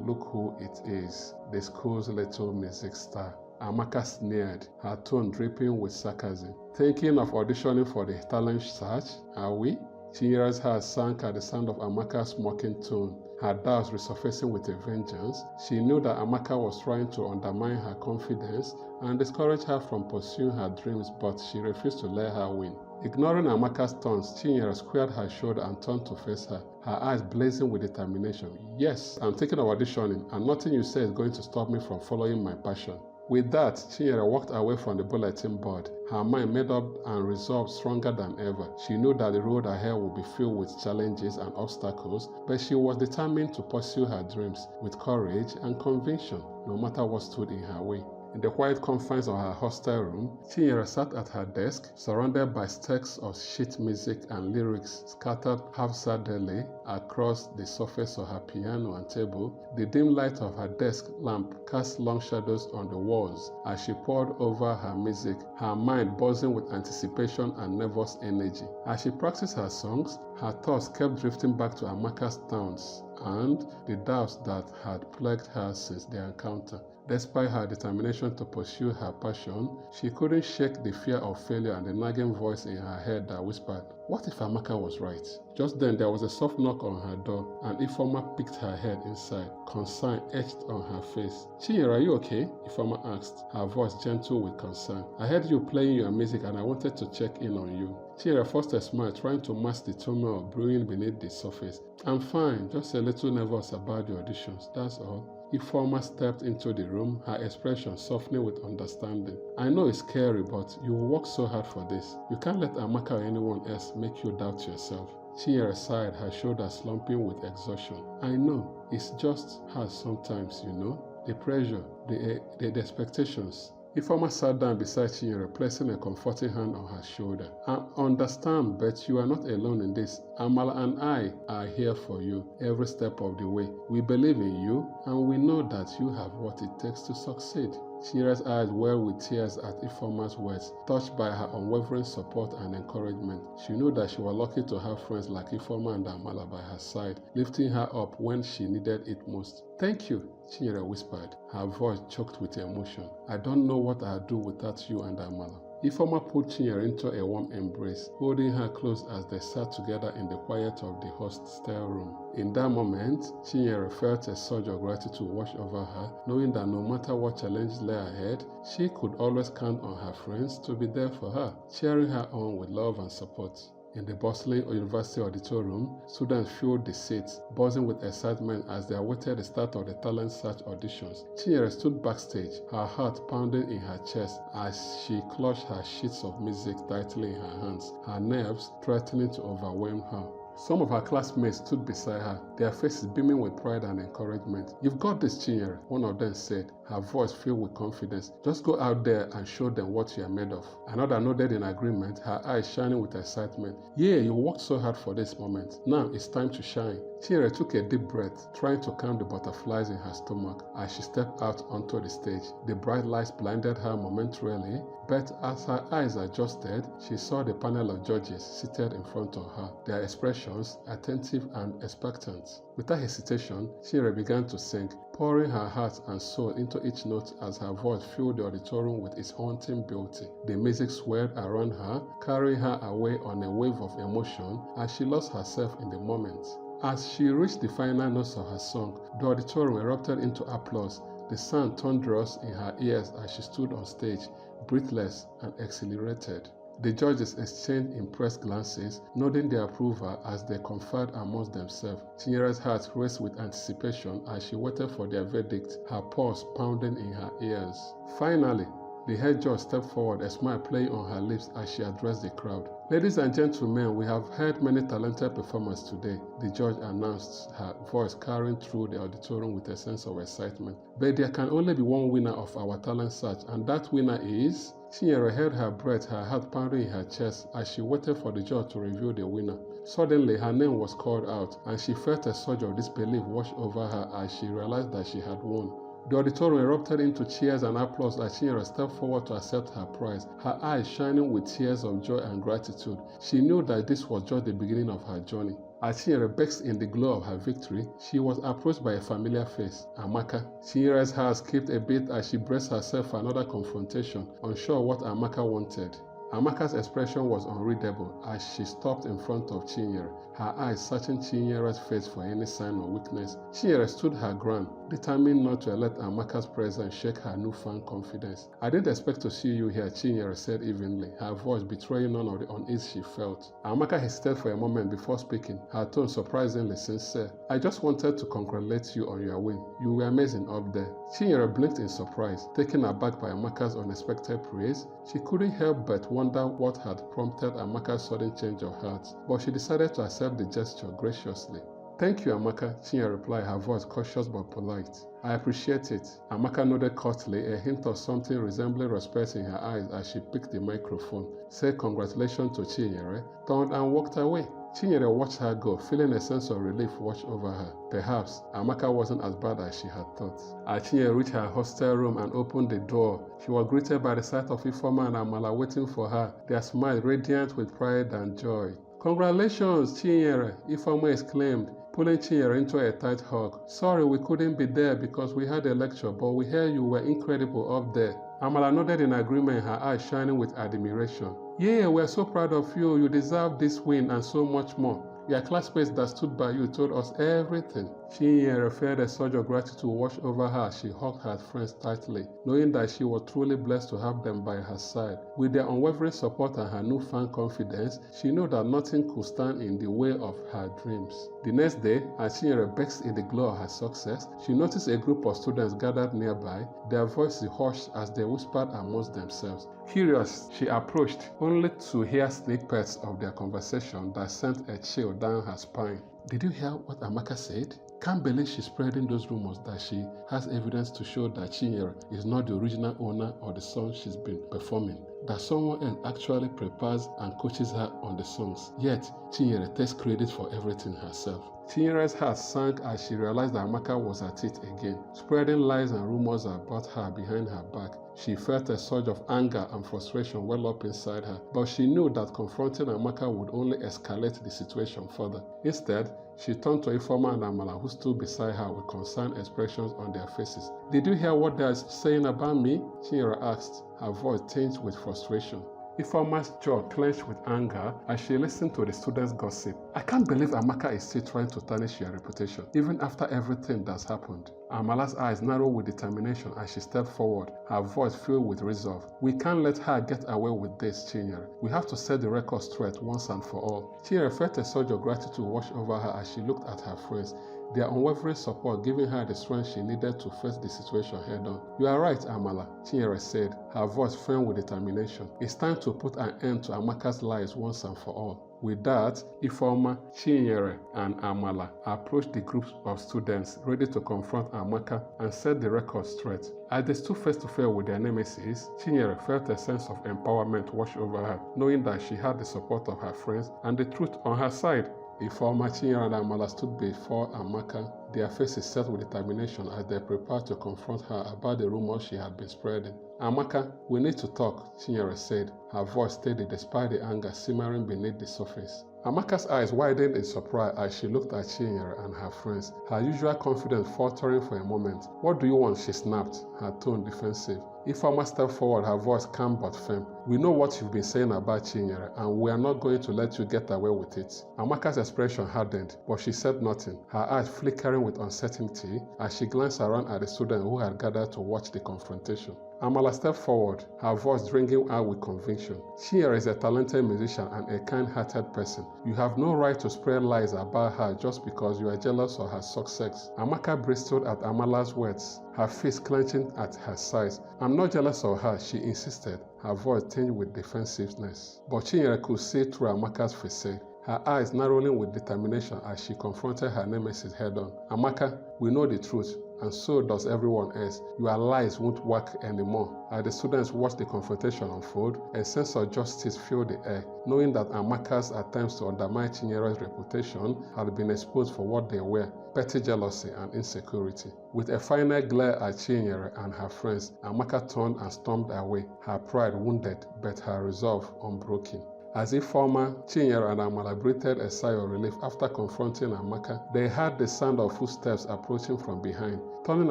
look who it is, the school's little music star." Amaka sneered, her tone dripping with sarcasm. "Thinking of auditioning for the talent search, are we?" Chinyere's heart sank at the sound of Amaka's mocking tone, her doubts resurfacing with a vengeance. She knew that Amaka was trying to undermine her confidence and discourage her from pursuing her dreams, but she refused to let her win. Ignoring Amaka's taunts, Chinyere squared her shoulder and turned to face her, her eyes blazing with determination. "Yes, I'm thinking of auditioning, and nothing you say is going to stop me from following my passion." With that, Chinyere walked away from the bulletin board, her mind made up and resolved stronger than ever. She knew that the road ahead would be filled with challenges and obstacles, but she was determined to pursue her dreams with courage and conviction, no matter what stood in her way. In the quiet confines of her hostel room, Chinyere sat at her desk, surrounded by stacks of sheet music and lyrics scattered haphazardly across the surface of her piano and table. The dim light of her desk lamp cast long shadows on the walls as she pored over her music, her mind buzzing with anticipation and nervous energy. As she practiced her songs, her thoughts kept drifting back to Amaka's taunts and the doubts that had plagued her since their encounter. Despite her determination to pursue her passion, she couldn't shake the fear of failure and the nagging voice in her head that whispered, "What if Amaka was right?" Just then, there was a soft knock on her door, and Ifeoma peeked her head inside, concern etched on her face. "Chinyere, are you okay?" Ifeoma asked, her voice gentle with concern. "I heard you playing your music and I wanted to check in on you." Chinyere forced a smile, trying to mask the turmoil brewing beneath the surface. "I'm fine, just a little nervous about the auditions, that's all." Ifeoma stepped into the room, her expression softening with understanding. "I know it's scary, but you worked so hard for this. You can't let Amaka or anyone else make you doubt yourself." Chinyere sighed, her shoulders slumping with exhaustion. "I know, it's just hard sometimes, you know. The pressure, the expectations." Ifeoma sat down beside Chinyere, placing a comforting hand on her shoulder. "I understand, but you are not alone in this. Amala and I are here for you every step of the way. We believe in you, and we know that you have what it takes to succeed." Chinyere's eyes welled with tears at Ifeoma's words, touched by her unwavering support and encouragement. She knew that she was lucky to have friends like Ifeoma and Amala by her side, lifting her up when she needed it most. "Thank you," Chinyere whispered, her voice choked with emotion. "I don't know what I'd do without you and Amala." Ifeoma pulled Chinyere into a warm embrace, holding her close as they sat together in the quiet of the hostel room. In that moment, Chinyere felt a surge of gratitude wash over her, knowing that no matter what challenges lay ahead, she could always count on her friends to be there for her, cheering her on with love and support. In the bustling university auditorium, students filled the seats, buzzing with excitement as they awaited the start of the talent search auditions. Chinyere stood backstage, her heart pounding in her chest as she clutched her sheets of music tightly in her hands, her nerves threatening to overwhelm her. Some of her classmates stood beside her, their faces beaming with pride and encouragement. "You've got this, Chinyere," one of them said, her voice filled with confidence. "Just go out there and show them what you are made of." Another nodded in agreement, her eyes shining with excitement. "Yeah, you worked so hard for this moment. Now it's time to shine." Chinyere took a deep breath, trying to calm the butterflies in her stomach as she stepped out onto the stage. The bright lights blinded her momentarily, but as her eyes adjusted, she saw the panel of judges seated in front of her, their expressions attentive and expectant. Without hesitation, Chinyere began to sing, pouring her heart and soul into each note as her voice filled the auditorium with its haunting beauty. The music swirled around her, carrying her away on a wave of emotion as she lost herself in the moment. As she reached the final notes of her song, the auditorium erupted into applause. The sound thunderous in her ears as she stood on stage, breathless and exhilarated. The judges exchanged impressed glances, nodding their approval as they conferred amongst themselves. Chinyere's heart raced with anticipation as she waited for their verdict, her pulse pounding in her ears. Finally, the head judge stepped forward, a smile playing on her lips as she addressed the crowd. Ladies and gentlemen, we have heard many talented performers today, the judge announced, her voice carrying through the auditorium with a sense of excitement. But there can only be one winner of our talent search, and that winner is... Chinyere held her breath, her heart pounding in her chest as she waited for the judge to reveal the winner. Suddenly, her name was called out, and she felt a surge of disbelief wash over her as she realized that she had won. The auditorium erupted into cheers and applause as Chinyere stepped forward to accept her prize, her eyes shining with tears of joy and gratitude. She knew that this was just the beginning of her journey. As Chinyere basked in the glow of her victory, she was approached by a familiar face, Amaka. Chinyere's heart skipped a bit as she braced herself for another confrontation, unsure what Amaka wanted. Amaka's expression was unreadable as she stopped in front of Chinyere, her eyes searching Chinyere's face for any sign of weakness. Chinyere stood her ground, determined not to let Amaka's presence shake her newfound confidence. "I didn't expect to see you here," Chinyere said evenly, her voice betraying none of the unease she felt. Amaka hesitated for a moment before speaking, her tone surprisingly sincere. "I just wanted to congratulate you on your win. You were amazing up there." Chinyere blinked in surprise, taken aback by Amaka's unexpected praise. She couldn't help but wonder what had prompted Amaka's sudden change of heart, but she decided to accept the gesture graciously. "Thank you, Amaka," Chinyere replied, her voice cautious but polite. "I appreciate it." Amaka nodded curtly, a hint of something resembling respect in her eyes as she picked the microphone, said congratulations to Chinyere, turned and walked away. Chinyere watched her go, feeling a sense of relief wash over her. Perhaps Amaka wasn't as bad as she had thought. As Chinyere reached her hostel room and opened the door, she was greeted by the sight of Ifeoma and Amala waiting for her, their smiles radiant with pride and joy. "Congratulations, Chinyere!" Ifeoma exclaimed, pulling Chinyere into a tight hug. "Sorry we couldn't be there because we had a lecture, but we heard you were incredible up there." Amala nodded in agreement, her eyes shining with admiration. "Yeah, we're so proud of you. You deserve this win and so much more. Your classmates that stood by you told us everything." Chinyere felt a surge of gratitude wash over her as she hugged her friends tightly, knowing that she was truly blessed to have them by her side. With their unwavering support and her newfound confidence, she knew that nothing could stand in the way of her dreams. The next day, as Chinyere basked in the glow of her success, she noticed a group of students gathered nearby, their voices hushed as they whispered amongst themselves. Curious, she approached, only to hear snippets of their conversation that sent a chill down her spine. "Did you hear what Amaka said? Can't believe she's spreading those rumors that she has evidence to show that Chinyere is not the original owner of the song she's been performing, that someone else actually prepares and coaches her on the songs. Yet, Chinyere takes credit for everything herself." Chinyere's heart sank as she realized that Amaka was at it again, spreading lies and rumors about her behind her back. She felt a surge of anger and frustration well up inside her, but she knew that confronting Amaka would only escalate the situation further. Instead, she turned to Ifeoma and Amala, who stood beside her with concerned expressions on their faces. "Did you hear what they are saying about me?" Chinyere asked, her voice tinged with frustration. Ifeoma's jaw clenched with anger as she listened to the students' gossip. "I can't believe Amaka is still trying to tarnish your reputation, even after everything that's happened." Amala's eyes narrowed with determination as she stepped forward, her voice filled with resolve. "We can't let her get away with this, Chinyere. We have to set the record straight once and for all." Chinyere felt a surge of gratitude wash over her as she looked at her friends, their unwavering support giving her the strength she needed to face the situation head-on. "You are right, Amala," Chinyere said, her voice firm with determination. "It's time to put an end to Amaka's lies once and for all." With that, Ifeoma, Chinyere, and Amala approached the group of students ready to confront Amaka and set the record straight. As they stood face to face with their nemesis, Chinyere felt a sense of empowerment wash over her, knowing that she had the support of her friends and the truth on her side. Ifeoma, Chinyere, and Amala stood before Amaka, their faces set with determination as they prepared to confront her about the rumors she had been spreading. Amaka, we need to talk, Chinyere said, her voice steady despite the anger simmering beneath the surface. Amaka's eyes widened in surprise as she looked at Chinyere and her friends, her usual confidence faltering for a moment. What do you want? She snapped, her tone defensive. Ifeoma stepped forward, her voice calm but firm. We know what you've been saying about Chinyere, and we are not going to let you get away with it. Amaka's expression hardened, but she said nothing, her eyes flickering with uncertainty as she glanced around at the students who had gathered to watch the confrontation. Amala stepped forward, her voice ringing out with conviction. Chinyere is a talented musician and a kind-hearted person. You have no right to spread lies about her just because you are jealous of her success. Amaka bristled at Amala's words, her fist clenching at her sides. I'm not jealous of her, she insisted, her voice tinged with defensiveness. But Chinyere could see through Amaka's facade, her eyes narrowing with determination as she confronted her nemesis head-on. Amaka, we know the truth, and so does everyone else. Your lies won't work anymore. As the students watched the confrontation unfold, a sense of justice filled the air, knowing that Amaka's attempts to undermine Chinyere's reputation had been exposed for what they were: petty jealousy and insecurity. With a final glare at Chinyere and her friends, Amaka turned and stormed away, her pride wounded but her resolve unbroken. As if Ifeoma, Chinyere, and Amala breathed a sigh of relief after confronting Amaka, they heard the sound of footsteps approaching from behind. Turning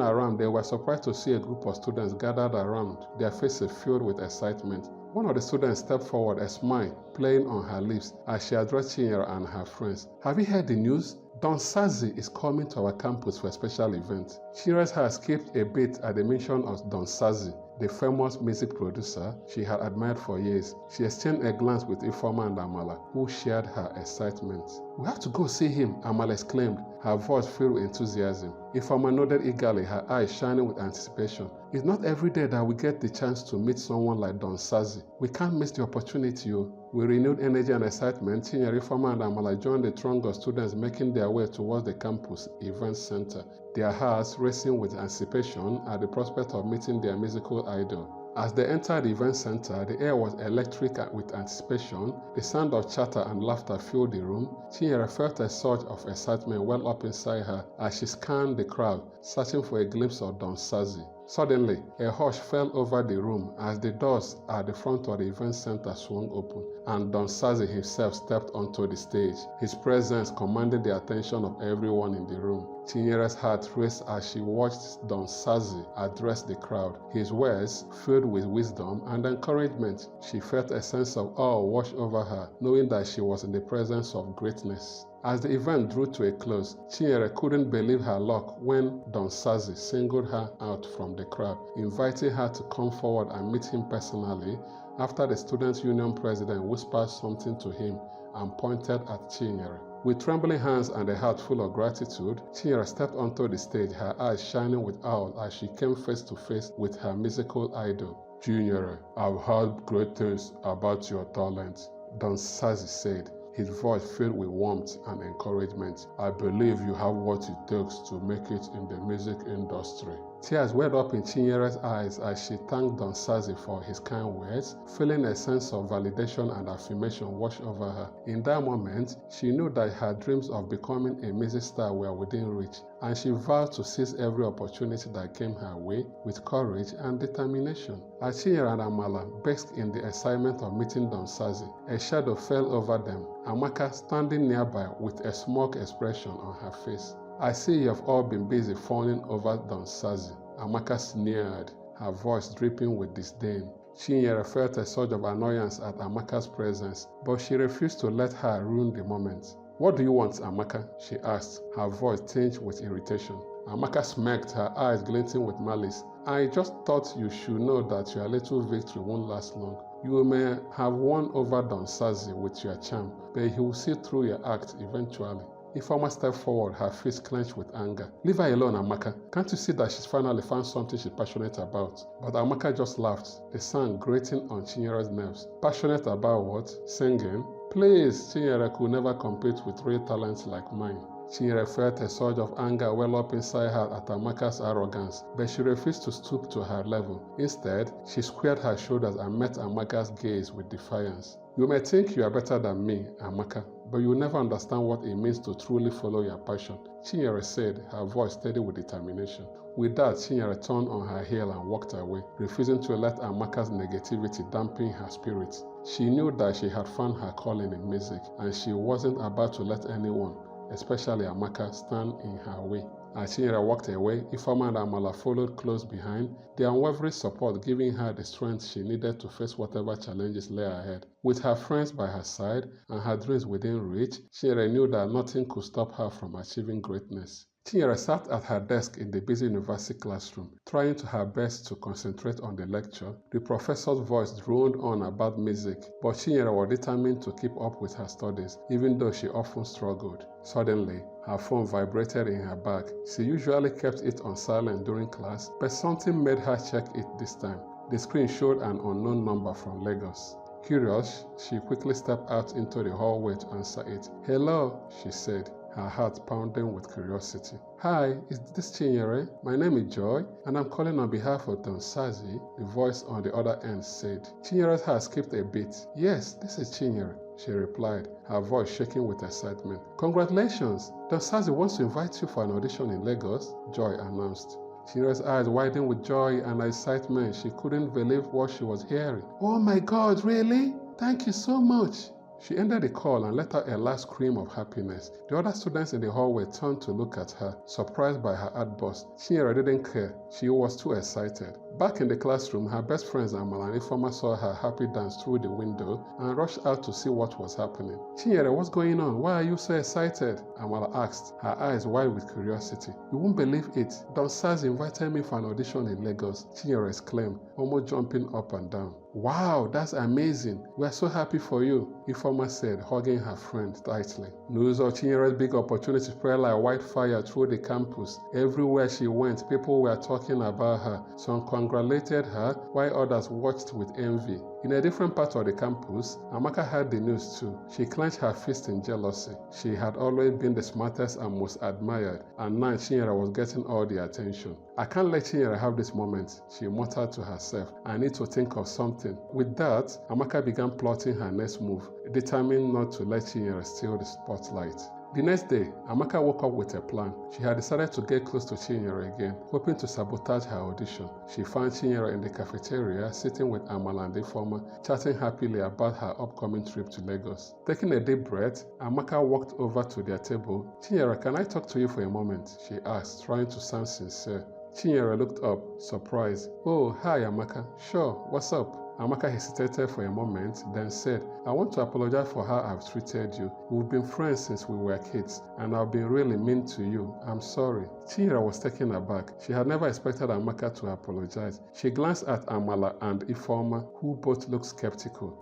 around, they were surprised to see a group of students gathered around, their faces filled with excitement. One of the students stepped forward, a smile playing on her lips as she addressed Chinyere and her friends. Have you heard the news? Don Sazi is coming to our campus for a special event. Chinyere's heart skipped a bit at the mention of Don Sazi, the famous music producer she had admired for years. She exchanged a glance with Ifeoma and Amala, who shared her excitement. We have to go see him, Amala exclaimed, her voice filled with enthusiasm. Ifeoma nodded eagerly, her eyes shining with anticipation. It's not every day that we get the chance to meet someone like Don Sazi. We can't miss the opportunity. With renewed energy and excitement, Chinyere, Ifeoma, and Amala joined the throng of students making their way towards the campus event center, their hearts racing with anticipation at the prospect of meeting their musical idol. As they entered the event center, the air was electric with anticipation. The sound of chatter and laughter filled the room. Chinyere felt a surge of excitement well up inside her as she scanned the crowd, searching for a glimpse of Don Sazi. Suddenly, a hush fell over the room as the doors at the front of the event center swung open, and Don Sazi himself stepped onto the stage. His presence commanded the attention of everyone in the room. Chinyere's heart raced as she watched Don Sazi address the crowd, his words filled with wisdom and encouragement. She felt a sense of awe wash over her, knowing that she was in the presence of greatness. As the event drew to a close, Chinyere couldn't believe her luck when Don Sazi singled her out from the crowd, inviting her to come forward and meet him personally. After the Students' Union president whispered something to him and pointed at Chinyere. With trembling hands and a heart full of gratitude, Chinyere stepped onto the stage, her eyes shining with awe as she came face to face with her musical idol. Chinyere, I've heard great things about your talent, Don Sazi said, his voice filled with warmth and encouragement. I believe you have what it takes to make it in the music industry. Tears welled up in Chinyere's eyes as she thanked Don Sazi for his kind words, feeling a sense of validation and affirmation wash over her. In that moment, she knew that her dreams of becoming a music star were within reach, and she vowed to seize every opportunity that came her way with courage and determination. As Chinyere and Amala basked in the excitement of meeting Don Sazi, a shadow fell over them, Amaka standing nearby with a smug expression on her face. I see you have all been busy fawning over Don Sazi, Amaka sneered, her voice dripping with disdain. Chinyere felt a surge of annoyance at Amaka's presence, but she refused to let her ruin the moment. What do you want, Amaka? She asked, her voice tinged with irritation. Amaka smirked, her eyes glinting with malice. I just thought you should know that your little victory won't last long. You may have won over Don Sazi with your charm, but he will see through your act eventually. Ifeoma stepped forward, her fist clenched with anger. Leave her alone, Amaka. Can't you see that she's finally found something she's passionate about? But Amaka just laughed, the sound grating on Chinyere's nerves. Passionate about what? Singing? Please, Chinyere could never compete with real talents like mine. Chinyere felt a surge of anger well up inside her at Amaka's arrogance, but she refused to stoop to her level. Instead, she squared her shoulders and met Amaka's gaze with defiance. You may think you are better than me, Amaka, but you will never understand what it means to truly follow your passion, Chinyere said, her voice steady with determination. With that, Chinyere turned on her heel and walked away, refusing to let Amaka's negativity dampen her spirits. She knew that she had found her calling in music, and she wasn't about to let anyone, especially Amaka, stand in her way. As Chinyere walked away, Ifeoma and Amala followed close behind, their unwavering support giving her the strength she needed to face whatever challenges lay ahead. With her friends by her side and her dreams within reach, Chinyere knew that nothing could stop her from achieving greatness. Chinyere sat at her desk in the busy university classroom, trying her best to concentrate on the lecture. The professor's voice droned on about music, but Chinyere was determined to keep up with her studies, even though she often struggled. Suddenly, her phone vibrated in her bag. She usually kept it on silent during class, but something made her check it this time. The screen showed an unknown number from Lagos. Curious, she quickly stepped out into the hallway to answer it. "Hello," she said, her heart pounding with curiosity. "Hi, is this Chinyere? My name is Joy, and I'm calling on behalf of Don Sazi," the voice on the other end said. Chinyere's heart skipped a beat. "Yes, this is Chinyere," she replied, her voice shaking with excitement. "Congratulations! Don Sazi wants to invite you for an audition in Lagos," Joy announced. Chinyere's eyes widened with joy and excitement. She couldn't believe what she was hearing. "Oh my God, really? Thank you so much." She ended the call and let out a last scream of happiness. The other students in the hallway turned to look at her, surprised by her outburst. Chinyere didn't care. She was too excited. Back in the classroom, her best friends Amala and Ifeoma saw her happy dance through the window and rushed out to see what was happening. "Chinyere, what's going on? Why are you so excited?" Amala asked, her eyes wide with curiosity. "You won't believe it. Don Sazi invited me for an audition in Lagos," Chinyere exclaimed, almost jumping up and down. "Wow, that's amazing. We're so happy for you," Ifeoma said, hugging her friend tightly. News of Chinyere's big opportunity spread like wildfire through the campus. Everywhere she went, people were talking about her. Some congratulated her, while others watched with envy. In a different part of the campus, Amaka heard the news too. She clenched her fist in jealousy. She had always been the smartest and most admired, and now Chinyere was getting all the attention. "I can't let Chinyere have this moment," she muttered to herself. "I need to think of something." With that, Amaka began plotting her next move, determined not to let Chinyere steal the spotlight. The next day, Amaka woke up with a plan. She had decided to get close to Chinyere again, hoping to sabotage her audition. She found Chinyere in the cafeteria, sitting with Amala and Ifeoma, chatting happily about her upcoming trip to Lagos. Taking a deep breath, Amaka walked over to their table. "Chinyere, can I talk to you for a moment?" she asked, trying to sound sincere. Chinyere looked up, surprised. "Oh, hi Amaka. Sure, what's up?" Amaka hesitated for a moment, then said, "I want to apologize for how I've treated you. We've been friends since we were kids, and I've been really mean to you. I'm sorry." Chinyere was taken aback. She had never expected Amaka to apologize. She glanced at Amala and Ifeoma, who both looked skeptical.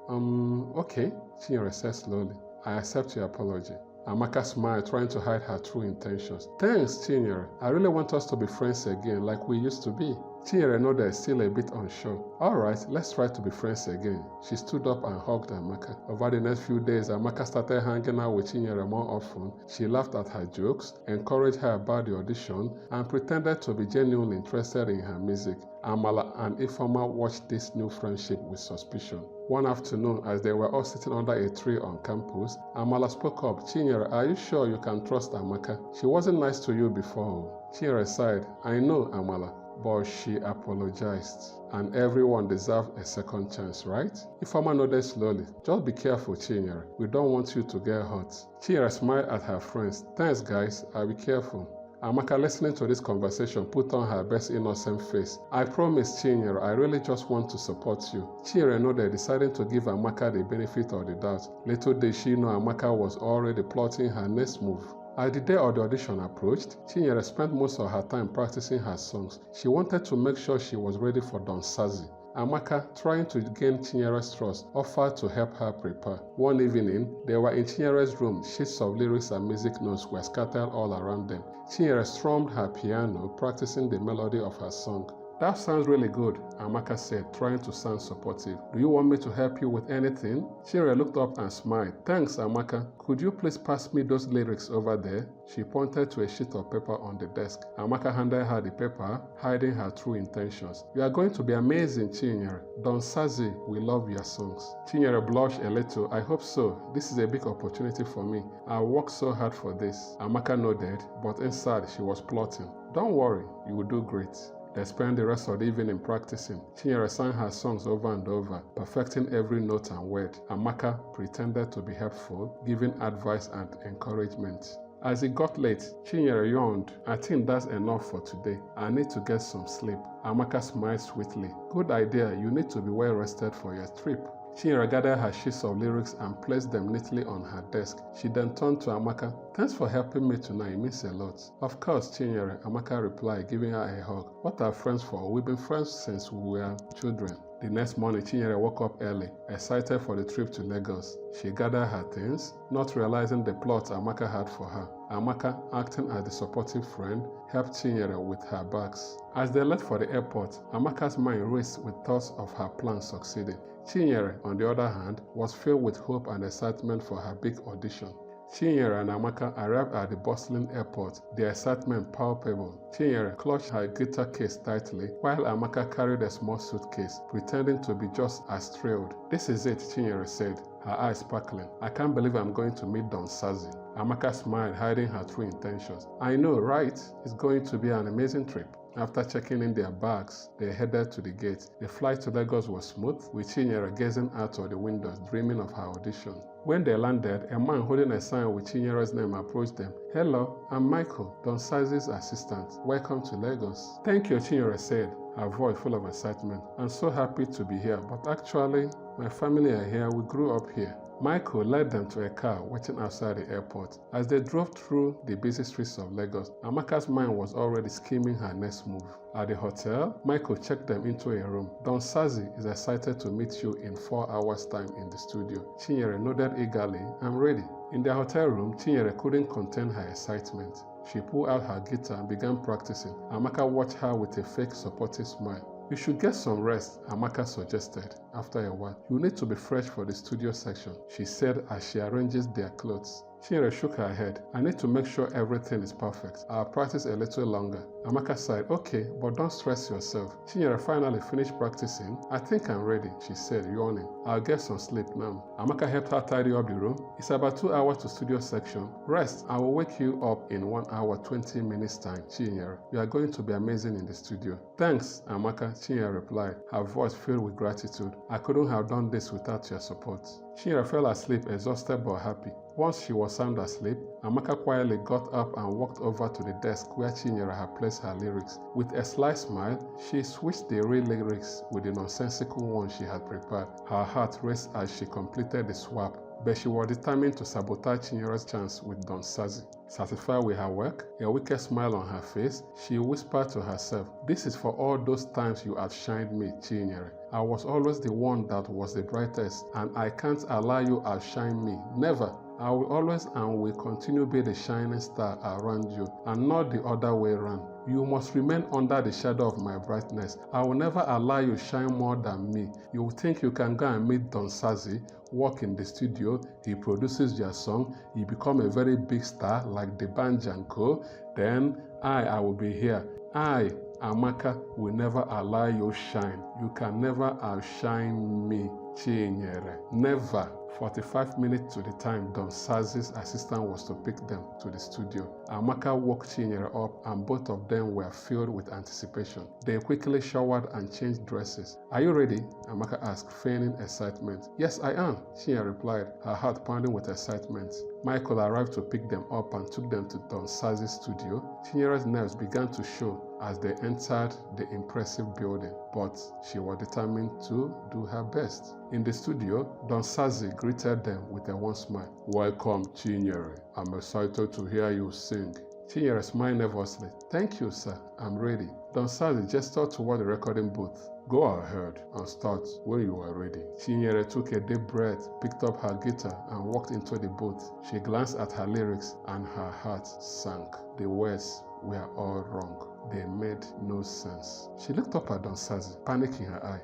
Okay, Chinyere said slowly. "I accept your apology." Amaka smiled, trying to hide her true intentions. "Thanks, Chinyere. I really want us to be friends again, like we used to be." Chinyere nodded, still a bit unsure. "Alright, let's try to be friends again." She stood up and hugged Amaka. Over the next few days, Amaka started hanging out with Chinyere more often. She laughed at her jokes, encouraged her about the audition, and pretended to be genuinely interested in her music. Amala and Ifeoma watched this new friendship with suspicion. One afternoon, as they were all sitting under a tree on campus, Amala spoke up. "Chinyere, are you sure you can trust Amaka? She wasn't nice to you before." Chinyere sighed. "I know, Amala, but she apologized. And everyone deserves a second chance, right?" Ifeoma nodded slowly. "Just be careful, Chinyere. We don't want you to get hurt." Chinyere smiled at her friends. "Thanks, guys. I'll be careful." Amaka, listening to this conversation, put on her best innocent face. "I promise, Chinyere, I really just want to support you." Chinyere nodded, deciding to give Amaka the benefit of the doubt. Little did she know Amaka was already plotting her next move. As the day of the audition approached, Chinyere spent most of her time practicing her songs. She wanted to make sure she was ready for Don Sazi. Amaka, trying to gain Chinyere's trust, offered to help her prepare. One evening, they were in Chinyere's room. Sheets of lyrics and music notes were scattered all around them. Chinyere strummed her piano, practicing the melody of her song. That sounds really good, Amaka said, trying to sound supportive. Do you want me to help you with anything? Chinyere looked up and smiled. Thanks, Amaka. Could you please pass me those lyrics over there? She pointed to a sheet of paper on the desk. Amaka handed her the paper, hiding her true intentions. You are going to be amazing, Chinyere. Don Sazi, we love your songs. Chinyere blushed a little. I hope so. This is a big opportunity for me. I worked so hard for this. Amaka nodded, but inside she was plotting. Don't worry, you will do great. They spent the rest of the evening practicing. Chinyere sang her songs over and over, perfecting every note and word. Amaka pretended to be helpful, giving advice and encouragement. As it got late, Chinyere yawned. I think that's enough for today. I need to get some sleep. Amaka smiled sweetly. Good idea. You need to be well rested for your trip. Chinyere gathered her sheets of lyrics and placed them neatly on her desk. She then turned to Amaka. Thanks for helping me tonight. It means a lot. Of course, Chinyere, Amaka replied, giving her a hug. What are friends for? We've been friends since we were children. The next morning, Chinyere woke up early, excited for the trip to Lagos. She gathered her things, not realizing the plot Amaka had for her. Amaka, acting as the supportive friend, helped Chinyere with her bags. As they left for the airport, Amaka's mind raced with thoughts of her plan succeeding. Chinyere, on the other hand, was filled with hope and excitement for her big audition. Chinyere and Amaka arrived at the bustling airport, their excitement palpable. Chinyere clutched her guitar case tightly, while Amaka carried a small suitcase, pretending to be just as thrilled. This is it, Chinyere said, her eyes sparkling. I can't believe I'm going to meet Don Sazi. Amaka smiled, hiding her true intentions. I know, right? It's going to be an amazing trip. After checking in their bags, they headed to the gate. The flight to Lagos was smooth, with Chinyere gazing out of the windows, dreaming of her audition. When they landed, a man holding a sign with Chinyere's name approached them. Hello, I'm Michael, Don Sazi's assistant. Welcome to Lagos. Thank you, Chinyere said, her voice full of excitement. I'm so happy to be here, but actually, my family are here. We grew up here. Michael led them to a car waiting outside the airport. As they drove through the busy streets of Lagos, Amaka's mind was already scheming her next move. At the hotel, Michael checked them into a room. Don Sazi is excited to meet you in 4 hours' time in the studio. Chinyere nodded eagerly. I'm ready. In the hotel room, Chinyere couldn't contain her excitement. She pulled out her guitar and began practicing. Amaka watched her with a fake supportive smile. You should get some rest, Amaka suggested. After a while, you need to be fresh for the studio section, she said as she arranges their clothes. Chinyere shook her head. I need to make sure everything is perfect. I'll practice a little longer. Amaka sighed. Okay, but don't stress yourself. Chinyere finally finished practicing. I think I'm ready, she said, yawning. I'll get some sleep now. Amaka helped her tidy up the room. It's about 2 hours to studio section. Rest. I will wake you up in 1 hour 20 minutes time, Chinyere. You are going to be amazing in the studio. Thanks, Amaka, Chinyere replied, her voice filled with gratitude. I couldn't have done this without your support. Chinyere fell asleep, exhausted but happy. Once she was sound asleep, Amaka quietly got up and walked over to the desk where Chinyere had placed her lyrics. With a slight smile, she switched the real lyrics with the nonsensical one she had prepared. Her heart raced as she completed the swap, but she was determined to sabotage Chinyere's chance with Don Sazi. Satisfied with her work, a wicked smile on her face, she whispered to herself, This is for all those times you outshined me, Chinyere. I was always the one that was the brightest, and I can't allow you outshine me. Never. I will always and will continue be the shining star around you, and not the other way around. You must remain under the shadow of my brightness. I will never allow you shine more than me. You will think you can go and meet Don Sazi, work in the studio, he produces your song, you become a very big star like the band Janko, then I will be here. I, Amaka, will never allow you shine. You can never outshine me, Chinyere. Never. 45 minutes to the time Don Sazi's assistant was to pick them to the studio. Amaka woke Chinyere up and both of them were filled with anticipation. They quickly showered and changed dresses. Are you ready? Amaka asked, feigning excitement. Yes, I am, Chinyere replied, her heart pounding with excitement. Michael arrived to pick them up and took them to Don Sazi's studio. Chinyere's nerves began to show as they entered the impressive building, but she was determined to do her best. In the studio, Don Sazi greeted them with a warm smile. Welcome, Chinyere. I'm excited to hear you sing. Chinyere smiled nervously. Thank you, sir. I'm ready. Don Sazi gestured toward the recording booth. Go ahead and start when you are ready. Chinyere took a deep breath, picked up her guitar, and walked into the booth. She glanced at her lyrics, and her heart sank. The words were all wrong. They made no sense. She looked up at Don Sazi, panic in her eye.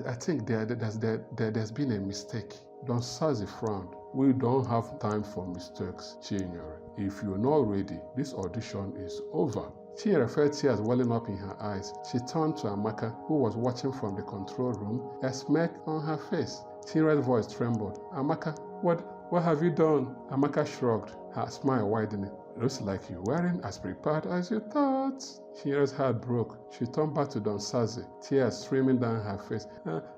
I think there's been a mistake. Don Sazi frowned. We don't have time for mistakes, Chinyere. If you're not ready, this audition is over. Chinyere felt tears welling up in her eyes. She turned to Amaka, who was watching from the control room, a smirk on her face. Chinyere's voice trembled. Amaka, what have you done? Amaka shrugged, her smile widening. Looks like you weren't as prepared as you thought. Chinyere's heart broke. She turned back to Don Sazi, tears streaming down her face.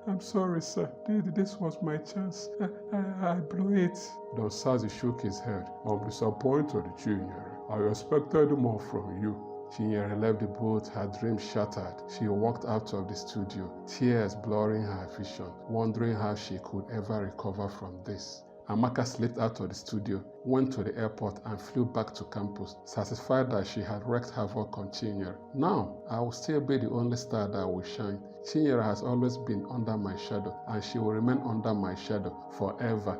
I'm sorry, sir. This was my chance. I blew it. Don Sazi shook his head. I'm disappointed, Chinyere. I expected more from you. Chinyere left the booth, her dreams shattered. She walked out of the studio, tears blurring her vision, wondering how she could ever recover from this. Amaka slipped out of the studio, went to the airport and flew back to campus, satisfied that she had wreaked havoc on Chinyere. Now, I will still be the only star that will shine. Chinyere has always been under my shadow, and she will remain under my shadow forever.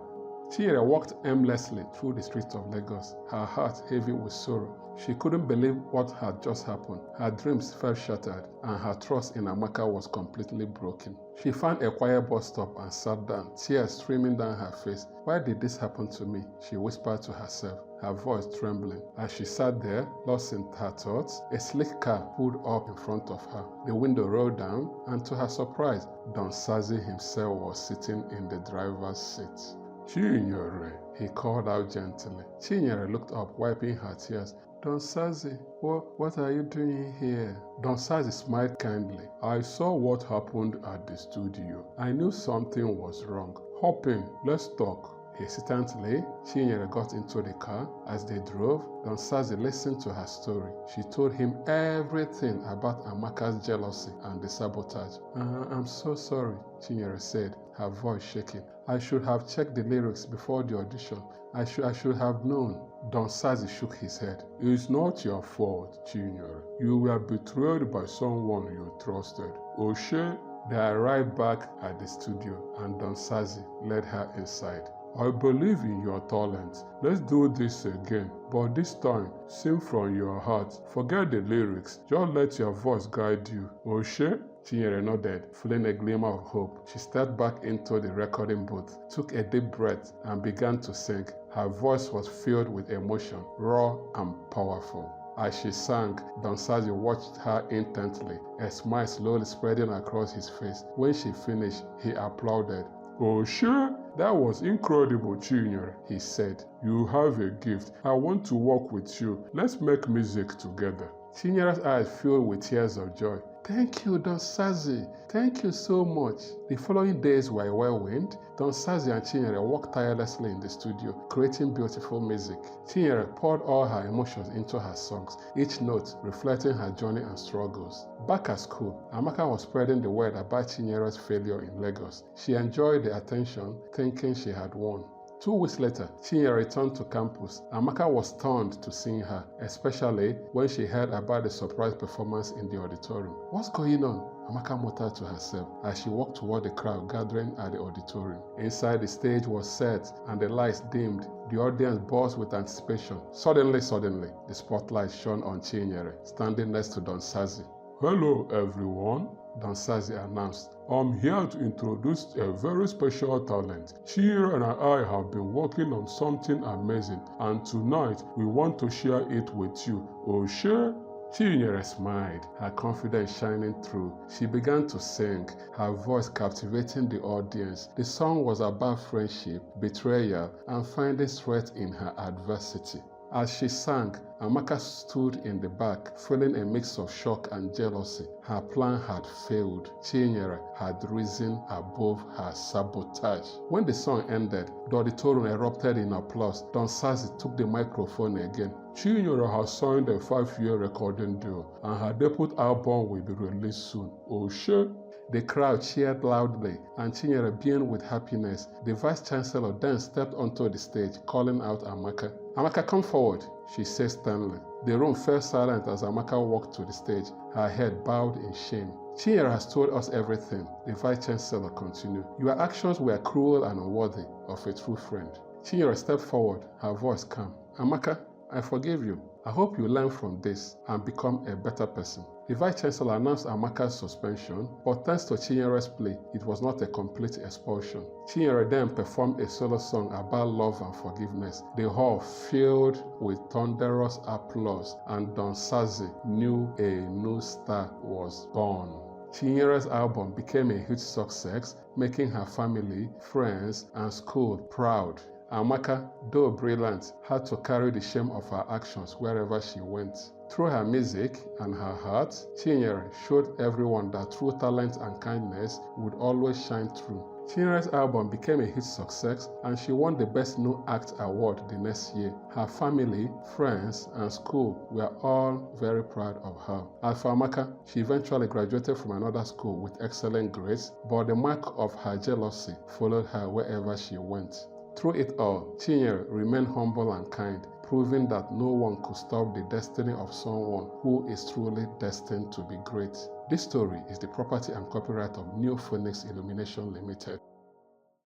Chinyere walked aimlessly through the streets of Lagos, her heart heavy with sorrow. She couldn't believe what had just happened. Her dreams felt shattered, and her trust in Amaka was completely broken. She found a quiet bus stop and sat down, tears streaming down her face. Why did this happen to me? She whispered to herself, her voice trembling. As she sat there, lost in her thoughts, a sleek car pulled up in front of her. The window rolled down, and to her surprise, Don Sazi himself was sitting in the driver's seat. Chinyere, he called out gently. Chinyere looked up, wiping her tears. Don Sazi, what are you doing here? Don Sazi smiled kindly. I saw what happened at the studio. I knew something was wrong. Hop in, let's talk. Hesitantly, Chinyere got into the car. As they drove, Don Sazi listened to her story. She told him everything about Amaka's jealousy and the sabotage. I'm so sorry, Chinyere said, her voice shaking. I should have checked the lyrics before the audition. I should have known. Don Sazi shook his head. It's not your fault, Chinyere. You were betrayed by someone you trusted. Oshe. They arrived back at the studio, and Don Sazi led her inside. I believe in your talent. Let's do this again, but this time, sing from your heart. Forget the lyrics. Just let your voice guide you. Oshe? Chinyere nodded, feeling a glimmer of hope. She stepped back into the recording booth, took a deep breath, and began to sing. Her voice was filled with emotion, raw and powerful. As she sang, Don Sazi watched her intently, a smile slowly spreading across his face. When she finished, he applauded. Oshe, that was incredible, Chinyere, he said. You have a gift. I want to work with you. Let's make music together. Chinyere's eyes filled with tears of joy. Thank you, Don Sazi. Thank you so much. The following days were a whirlwind. Don Sazi and Chinyere worked tirelessly in the studio, creating beautiful music. Chinyere poured all her emotions into her songs, each note reflecting her journey and struggles. Back at school, Amaka was spreading the word about Chinyere's failure in Lagos. She enjoyed the attention, thinking she had won. 2 weeks later, Chinyere returned to campus. Amaka was stunned to see her, especially when she heard about the surprise performance in the auditorium. What's going on? Amaka muttered to herself as she walked toward the crowd gathering at the auditorium. Inside, the stage was set and the lights dimmed. The audience buzzed with anticipation. Suddenly, the spotlight shone on Chinyere, standing next to Don Sazi. Hello, everyone, Don Sazi announced. I'm here to introduce a very special talent. Chinyere and I have been working on something amazing, and tonight we want to share it with you. Oshe? Chinyere smiled, her confidence shining through. She began to sing, her voice captivating the audience. The song was about friendship, betrayal, and finding strength in her adversity. As she sang, Amaka stood in the back, feeling a mix of shock and jealousy. Her plan had failed. Chinyere had risen above her sabotage. When the song ended, the auditorium erupted in applause. Don Sazi took the microphone again. Chinyere has signed a 5-year recording deal, and her debut album will be released soon. Oshe? The crowd cheered loudly, and Chinyere beamed with happiness. The vice-chancellor then stepped onto the stage, calling out Amaka. Amaka, come forward, she said sternly. The room fell silent as Amaka walked to the stage, her head bowed in shame. Chinyere has told us everything, the vice-chancellor continued. Your actions were cruel and unworthy of a true friend. Chinyere stepped forward, her voice calm. Amaka, I forgive you. I hope you learn from this and become a better person. The Vice Chancellor announced Amaka's suspension, but thanks to Chinyere's play, it was not a complete expulsion. Chinyere then performed a solo song about love and forgiveness. The hall filled with thunderous applause, and Don Sazi knew a new star was born. Chinyere's album became a huge success, making her family, friends, and school proud. Amaka, though brilliant, had to carry the shame of her actions wherever she went. Through her music and her heart, Chinyere showed everyone that true talent and kindness would always shine through. Chinyere's album became a huge success, and she won the Best New Act award the next year. Her family, friends, and school were all very proud of her. As for Amaka, she eventually graduated from another school with excellent grades, but the mark of her jealousy followed her wherever she went. Through it all, Chinyere remained humble and kind, proving that no one could stop the destiny of someone who is truly destined to be great. This story is the property and copyright of New Phoenix Illumination Limited.